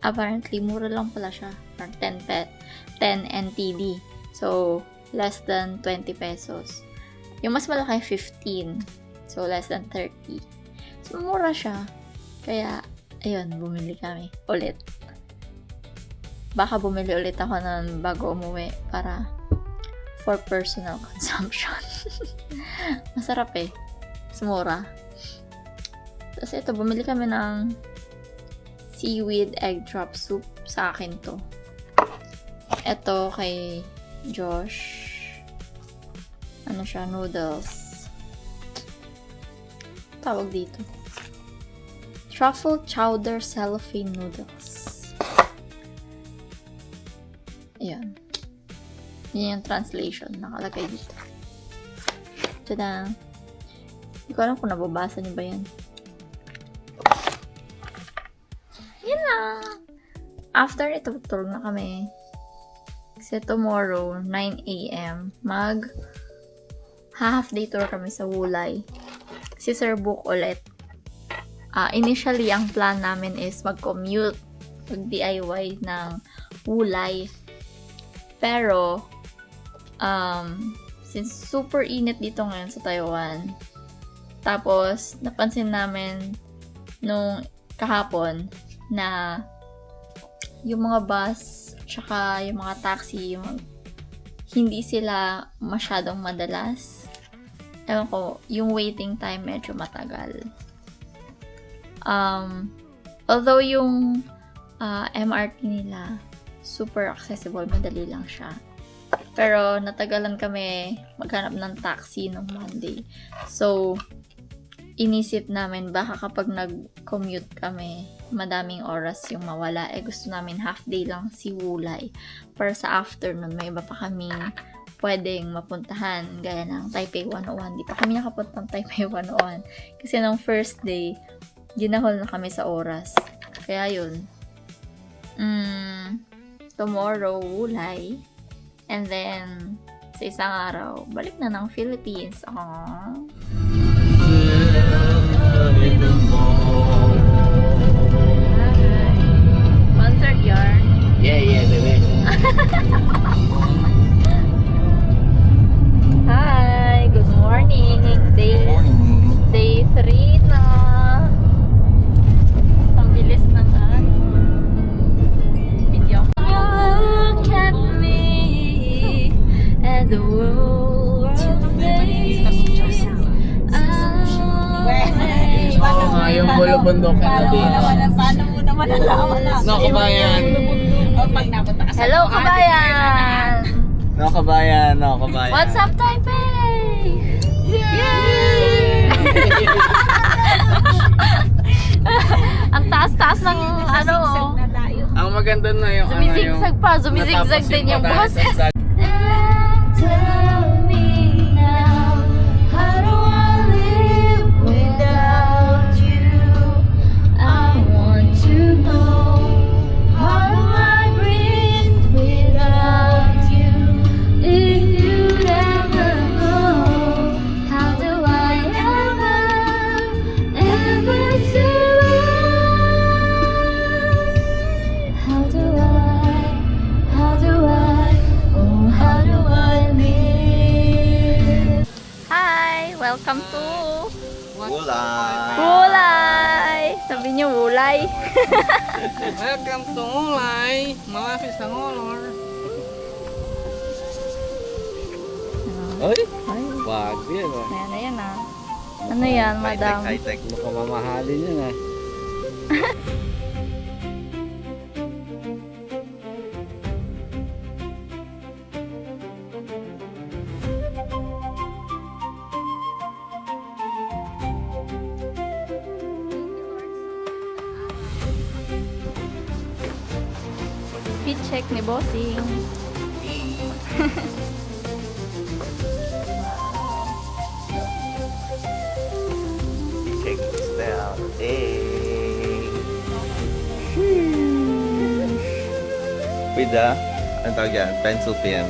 Speaker 1: Apparently, mura lang pala siya. Parang 10 NTD. So, less than 20 pesos. Yung mas malaki, 15. So, less than 30. So, mura siya. Kaya, ayun, bumili kami ulit. Baka bumili ulit ako nun bago umuwi para for personal consumption. Masarap eh. Mas mura. Tapos ito, bumili kami ng seaweed egg drop soup. Sa akin to. Ito kay Josh. Ano siya? Noodles. Tawag dito. Truffle chowder cellophane noodles. Ayan. Yan yung translation. Nakalagay dito. Tada! Hindi ko alam kung nababasa niyo ba yan. Yan lang! After ito, tulog na kami. Kasi tomorrow, 9 a.m., half day tour kami sa Wulay. Si Sir Book ulit. Initially, ang plan namin is mag-commute, mag-DIY ng Wulay. Pero, since super init dito ngayon sa Taiwan, tapos, napansin namin nung kahapon na yung mga bus, tsaka yung mga taxi, hindi sila masyadong madalas. Ewan ko, yung waiting time medyo matagal. Although yung MRT nila, super accessible, madali lang siya. Pero natagalan kami maghanap ng taxi nung Monday. So, inisip namin baka kapag nag-commute kami, madaming oras yung mawala. Gusto namin half day lang si Wulay. Para sa afternoon, may iba pa kaming pwedeng mapuntahan. Gaya ng Taipei 101. Di pa kami nakapunta ng Taipei 101. Kasi nung first day, ginahol na kami sa oras. Kaya yun. Tomorrow, Wulay. And then, sa isang araw, balik na ng Philippines. Aww. Concert yarn.
Speaker 3: Yeah, baby.
Speaker 1: Hi, good morning. Day 3 na. Ang bilis na video. Look at me and the world fades away.
Speaker 3: Yung bulubundok na din.
Speaker 2: Paano mo naman nalaman na?
Speaker 3: No, kabayan.
Speaker 2: Pag napunta ka sa
Speaker 1: Hello, kabayan!
Speaker 4: No, kabayan.
Speaker 1: What's up, Taipei? Yay! Ang taas-taas ng ano.
Speaker 3: Ang maganda na yung
Speaker 1: Zumizigzag pa. Zumizigzag
Speaker 3: natapos
Speaker 1: din yung
Speaker 3: pataas
Speaker 1: boses.
Speaker 3: sa
Speaker 1: Tell me now, how do I live without you? I want to know, how do I breathe without you? If you never know, how do I ever survive? How do I, oh how do I live? Hi! Welcome to
Speaker 4: Wulay.
Speaker 1: Wulay! Sabi niyo Wulay.
Speaker 3: Welcome to Wulay. Malapit sa Ngolor. Ay?
Speaker 1: Ay,
Speaker 3: Wag yan ah.
Speaker 1: ayan na yan ah. Ano yan, madam?
Speaker 4: High-tech.
Speaker 3: Mukhang mamahalin yun ah.
Speaker 1: Speed check ni Bossing.
Speaker 4: Check this out. Hey. With the, ano tawag yan? Pencil pen.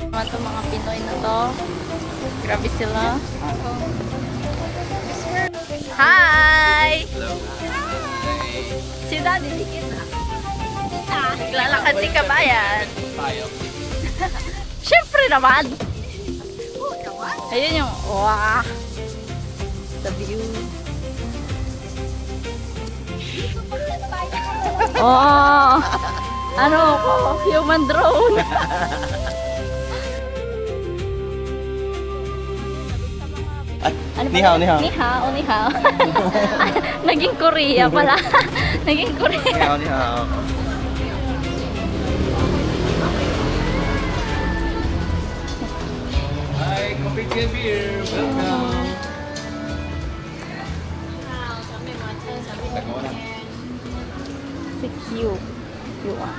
Speaker 1: Ito mga Pinoy na to. Grabe sila. Hi!
Speaker 4: Hello.
Speaker 1: Si Daddy, dikit na. Naglalakad si Kabayan.
Speaker 3: Tayo.
Speaker 1: Siyempre naman. Ayun yung, wow. The view. Oh, ano ko? Human drone. Ano
Speaker 4: Ni hao, ni hao.
Speaker 1: Ni hao, ni hao. Naging Korea pala. Naging Korea.
Speaker 4: Ni hao, ni hao.
Speaker 3: Hi, coffee and beer. Welcome.
Speaker 1: Si Q. Q ah.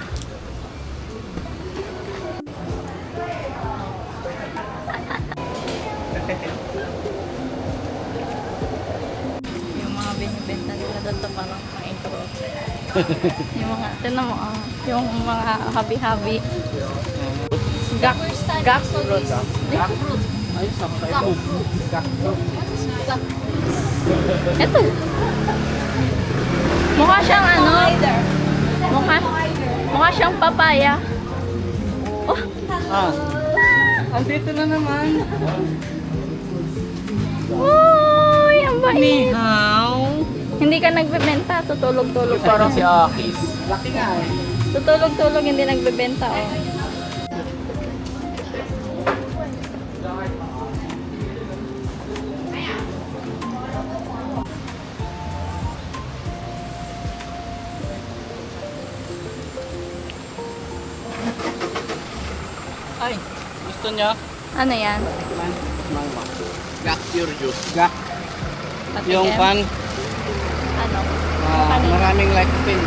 Speaker 1: Yung mga binibenta nila doon to parang intro. Yung mga, tinan mo ah, yung mga habi-habi. Gak fruit.
Speaker 3: Ay, sama tayo.
Speaker 1: Ito. Mukha siyang ano? Mukha siyang papaya. Oh,
Speaker 3: Ah. Andito na naman.
Speaker 1: uy, ang bait.
Speaker 3: Hao.
Speaker 1: Hindi ka nagbebenta, tutulog-tulog pa
Speaker 3: Parang
Speaker 1: rin.
Speaker 3: si Akis. Laki nga eh.
Speaker 1: Tutulog-tulog, hindi nagbebenta oh.
Speaker 3: Ay, gusto niya?
Speaker 1: Ano yan?
Speaker 3: Gak pure juice. Gak.
Speaker 1: Patikim?
Speaker 3: Yung pan,
Speaker 1: Ano?
Speaker 3: maraming like pin.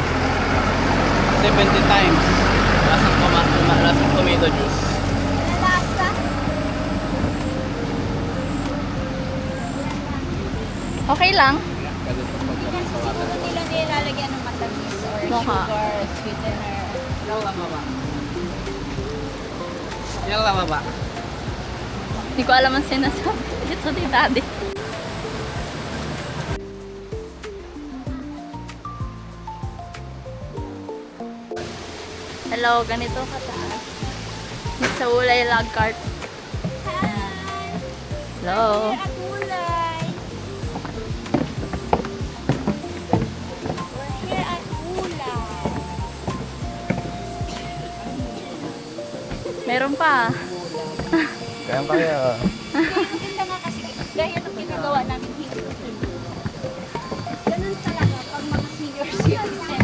Speaker 3: 70 times. Lasang tomato juice.
Speaker 1: Okay lang.
Speaker 2: Nila nilalagyan ng matamis or
Speaker 1: Mukha.
Speaker 2: sugar, sweetener.
Speaker 3: Yan lang baba. Yan lang baba.
Speaker 1: Hindi ko alam ang sinasabi. Ito ni Daddy. Hello, ganito kataas. Sa Ulay Log Cart. Hello. Meron pa.
Speaker 4: Kaya kaya.
Speaker 2: Maganda nga kasi, gaya nung ginagawa namin dito. Ganun talaga pag mga senior citizen.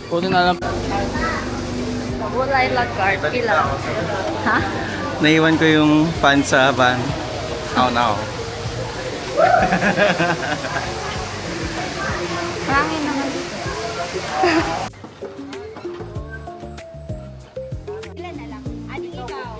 Speaker 3: Puto na lang.
Speaker 1: Ulay Log Cart. Ilan? Ha?
Speaker 4: Naiwan ko yung fan sa van. Oh no.
Speaker 1: Marangin naman dito.
Speaker 2: Ilan na lang? Aning ikaw.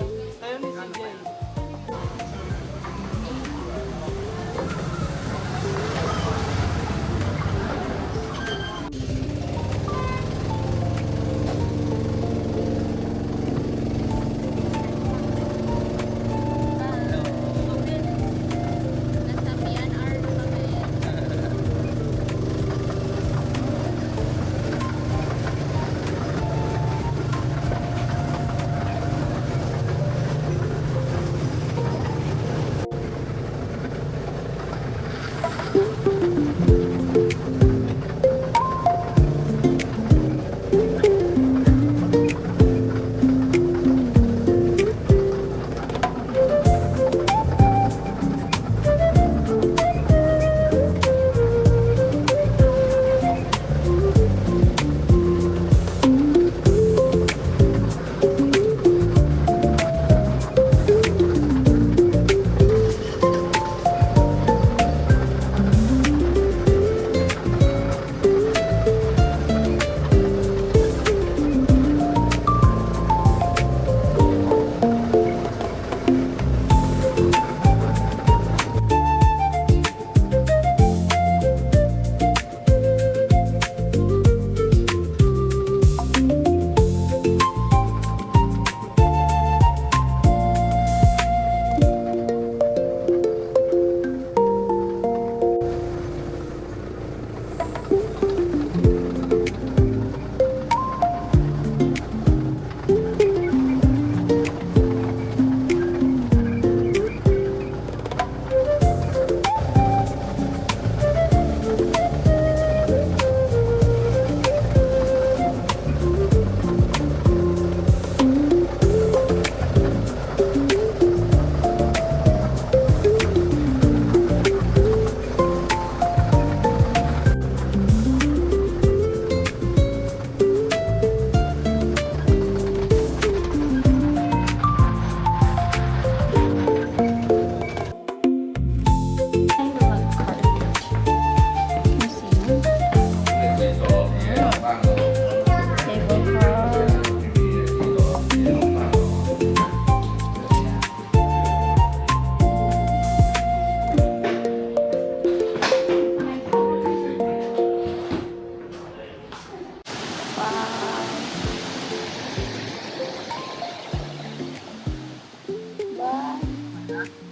Speaker 2: Nasa PNR na kami.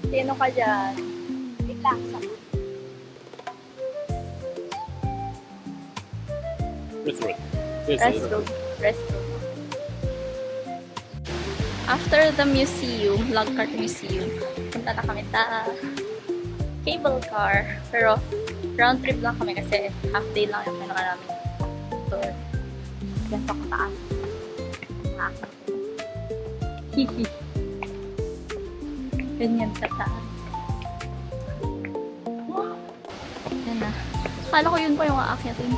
Speaker 1: Sino ka dyan?
Speaker 2: Relax.
Speaker 5: Restaurant.
Speaker 1: Restroom. Restroom. After the museum, Logcart Museum, punta na kami sa cable car. Pero round trip lang kami kasi half day lang yung pinaka namin tour. Ganito kataas. Hihi. Ganyan kataas. Yan na. Akala ko yun pa yung aakyatin.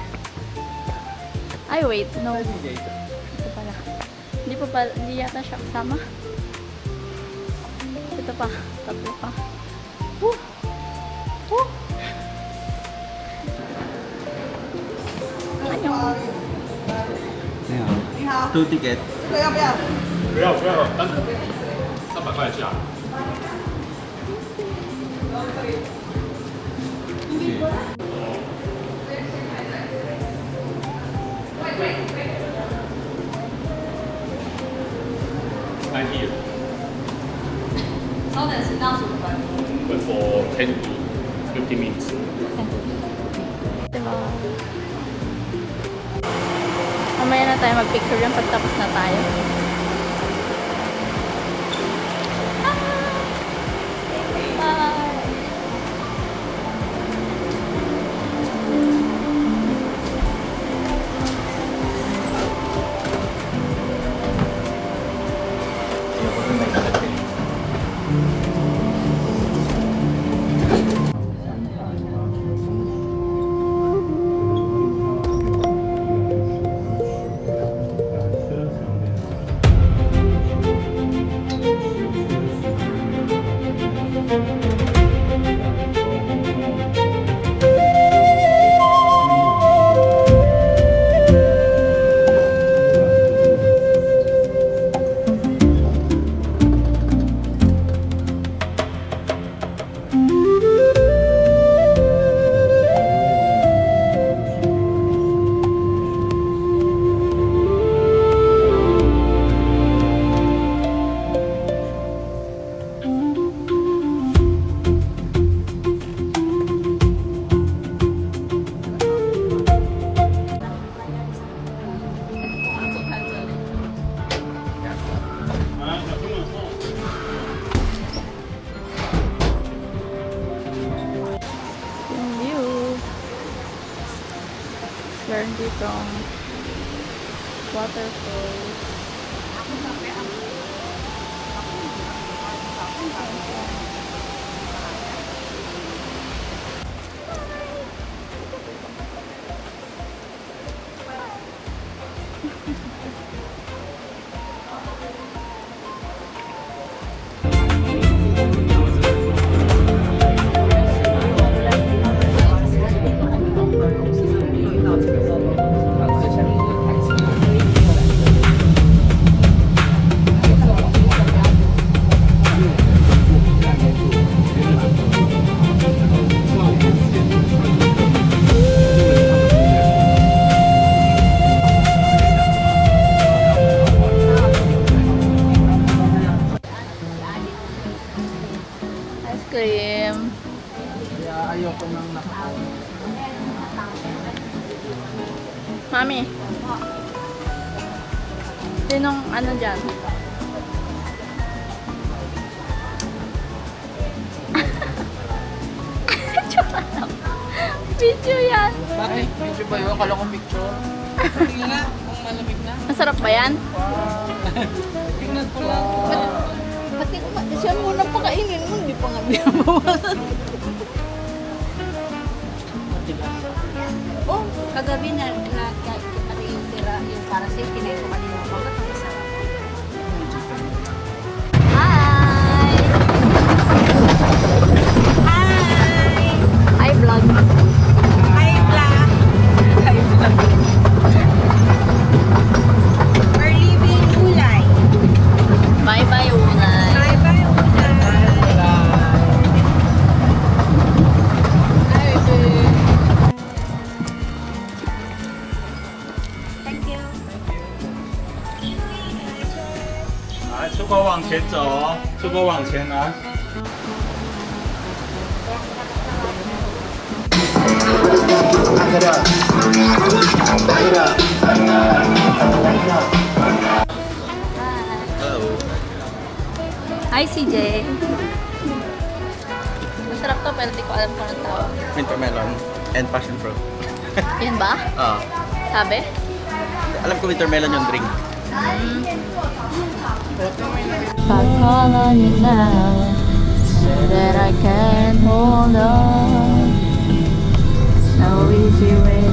Speaker 1: Ay, wait. No. Ito pala. Hindi pa pala. Hindi yata siya kasama. Ito pa. Tatlo pa. Woo! Woo! Ano yung...
Speaker 4: Ayan. 2 ticket.
Speaker 5: 不要，单独300块价。 90
Speaker 2: 稍等10到15分。
Speaker 5: but for 10 to 15 minutes.
Speaker 1: Diba? Mamaya na tayo mag-picture yan pagtapos na tayo. Bye! Yung view. Learn from waterfall. Ice cream.
Speaker 3: Kaya ayoko nang nakaon.
Speaker 1: Mami. Sinong ano dyan? Video yan.
Speaker 3: Bakit? Medyo ba yun? Akala ko picture. Tingnan nga kung malamig na.
Speaker 1: Masarap ba yan?
Speaker 3: Tingnan ko lang.
Speaker 2: Pati siya muna pakainin mo, hindi pa nga binabawasan. Oh, kagabi na ano yung tira, yung parasit, kinain ko kanina ako. Ang masarap.
Speaker 1: Hi!
Speaker 2: Hi!
Speaker 1: Hi vlog.
Speaker 2: Hi, vlog! Hi, vlog! We're leaving Ulay.
Speaker 1: Bye bye Unay.
Speaker 2: Bye-bye, Ulay! Thank you.
Speaker 5: 来，出口往前走，出口往前来。
Speaker 4: Hello.
Speaker 1: Hi, CJ. Masarap to, pero di ko alam kung anong tawag.
Speaker 4: Winter melon and passion fruit.
Speaker 1: Yan ba? Sabi?
Speaker 4: Alam ko winter melon yung drink.
Speaker 1: Pag-call you now so that I can hold on. No easy way.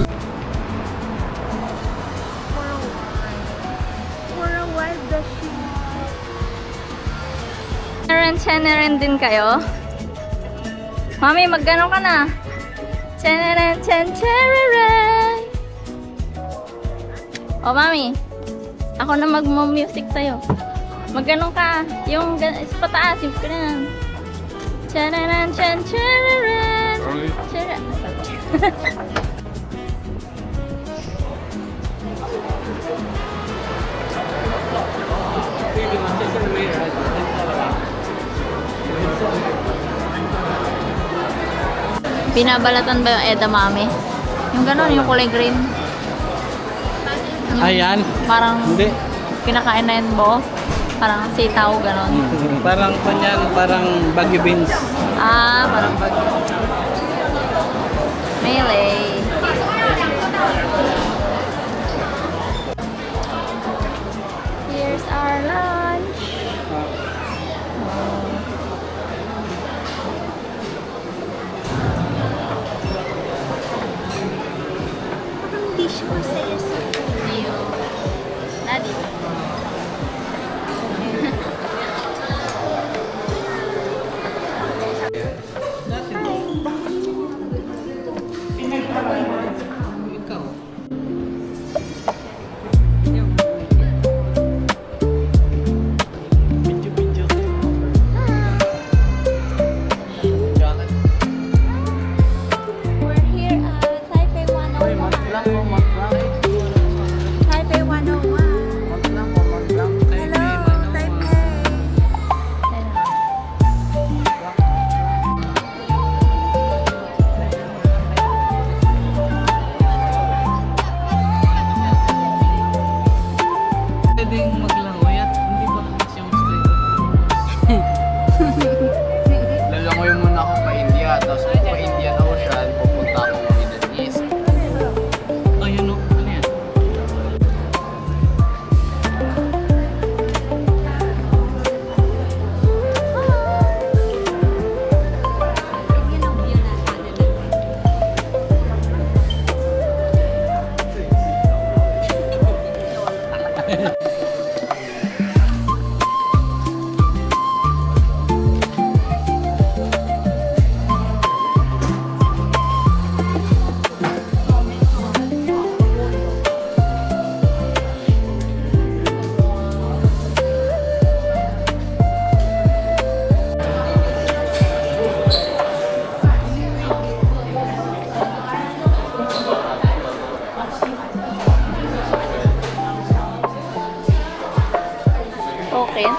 Speaker 1: Cheneren din kayo? Mami, maggano ka na? Cheneren, cheneren. O, Mami. Ako na mag-music sa'yo. Maggano ka. Yung sa pataas, yung ganun. Cheneren, cheneren. Cheneren. Binabalatan ba yung edamame? Yung gano'n, yung kulay green. Yung
Speaker 3: Ayan.
Speaker 1: Parang
Speaker 3: Hindi.
Speaker 1: kinakain na yun mo. Parang sitaw, gano'n.
Speaker 3: Parang kanyan, parang bagyo beans.
Speaker 1: Ah, parang bag. Melee. Here's our lunch. Daddy. We're here at Taipei 101. Taipei 101. Hello, Taipei.
Speaker 3: Pwedeng maglangoy at hindi ba kasi yung straight? Lalangoy muna ako pa India, tapos pa Indian Ocean, pupunta ako Middle East. Ayun o, ano yan? Okay.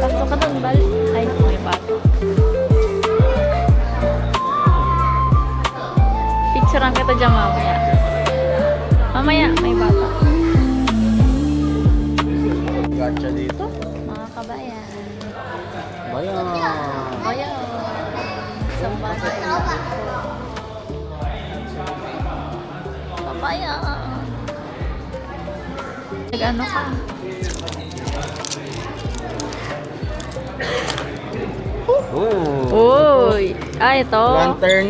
Speaker 3: Pasok ka dun, Bal. Ay, may bato. Picturean kita dyan mamaya. Mamaya, may bata. Gacha dito.
Speaker 1: Mga kabayan.
Speaker 3: Bayan.
Speaker 1: Bayan. Isang bata yung kabayan. Nag-ano ka? Uy! Ah, ito.
Speaker 3: Lantern.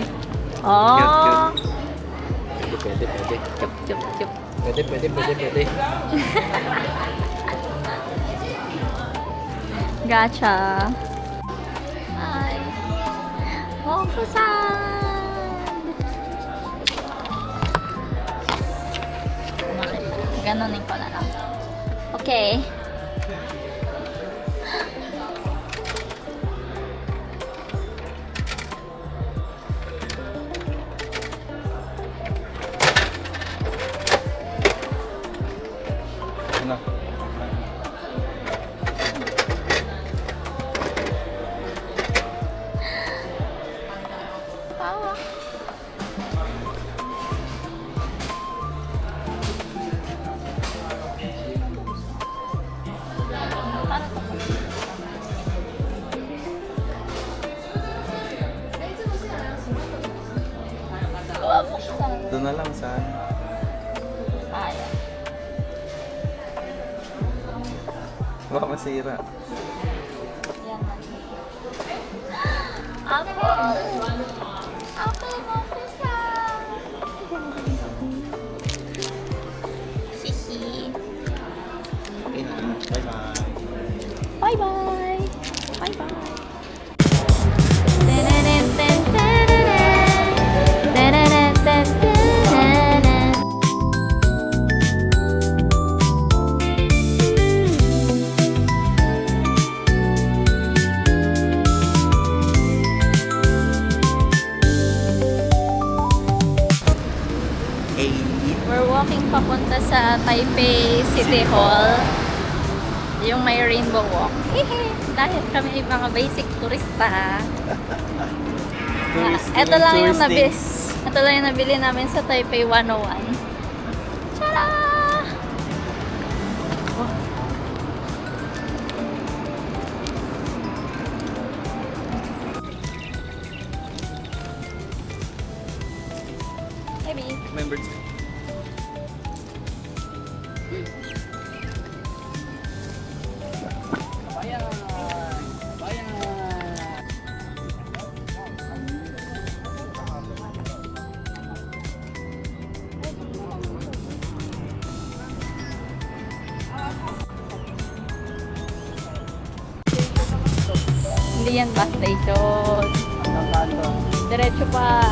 Speaker 1: Oh.
Speaker 3: Pwede.
Speaker 1: Chup, chup, chup.
Speaker 3: Pwede.
Speaker 1: Gacha. Ay. Mokusan. Ganonin ko na lang. Okay.
Speaker 4: na lang sa...
Speaker 1: Sayang.
Speaker 4: Baka masira.
Speaker 1: Yan. Apple! Apple mo, Pisa! Hihi.
Speaker 4: Okay na. Bye-bye.
Speaker 1: Bye-bye! Bye-bye! We're walking papunta sa Taipei City Hall. Yung may rainbow walk. Dahil kami ay mga basic turista. Ito lang yung ito lang yung nabili namin sa Taipei 101. Tara! Oh. Maybe.
Speaker 4: Members.
Speaker 1: Hindi yan bus station. Diretso pa.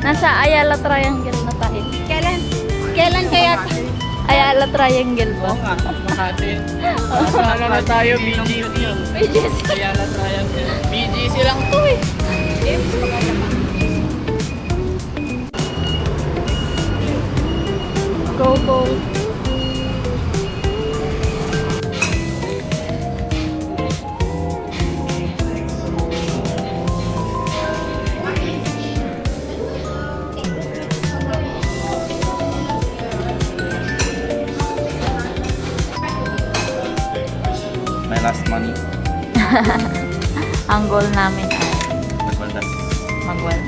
Speaker 1: Nasa Ayala Triangle na tayo. Kailan kaya Ayala Triangle po?
Speaker 3: Oo nga, Makati. Saan na tayo, BGC yun.
Speaker 1: BGC.
Speaker 3: Kaya na triangle. BGC lang to eh.
Speaker 1: Go, go.
Speaker 4: My last money.
Speaker 1: Ang goal namin ay
Speaker 4: Magbaldas.
Speaker 1: mag-well.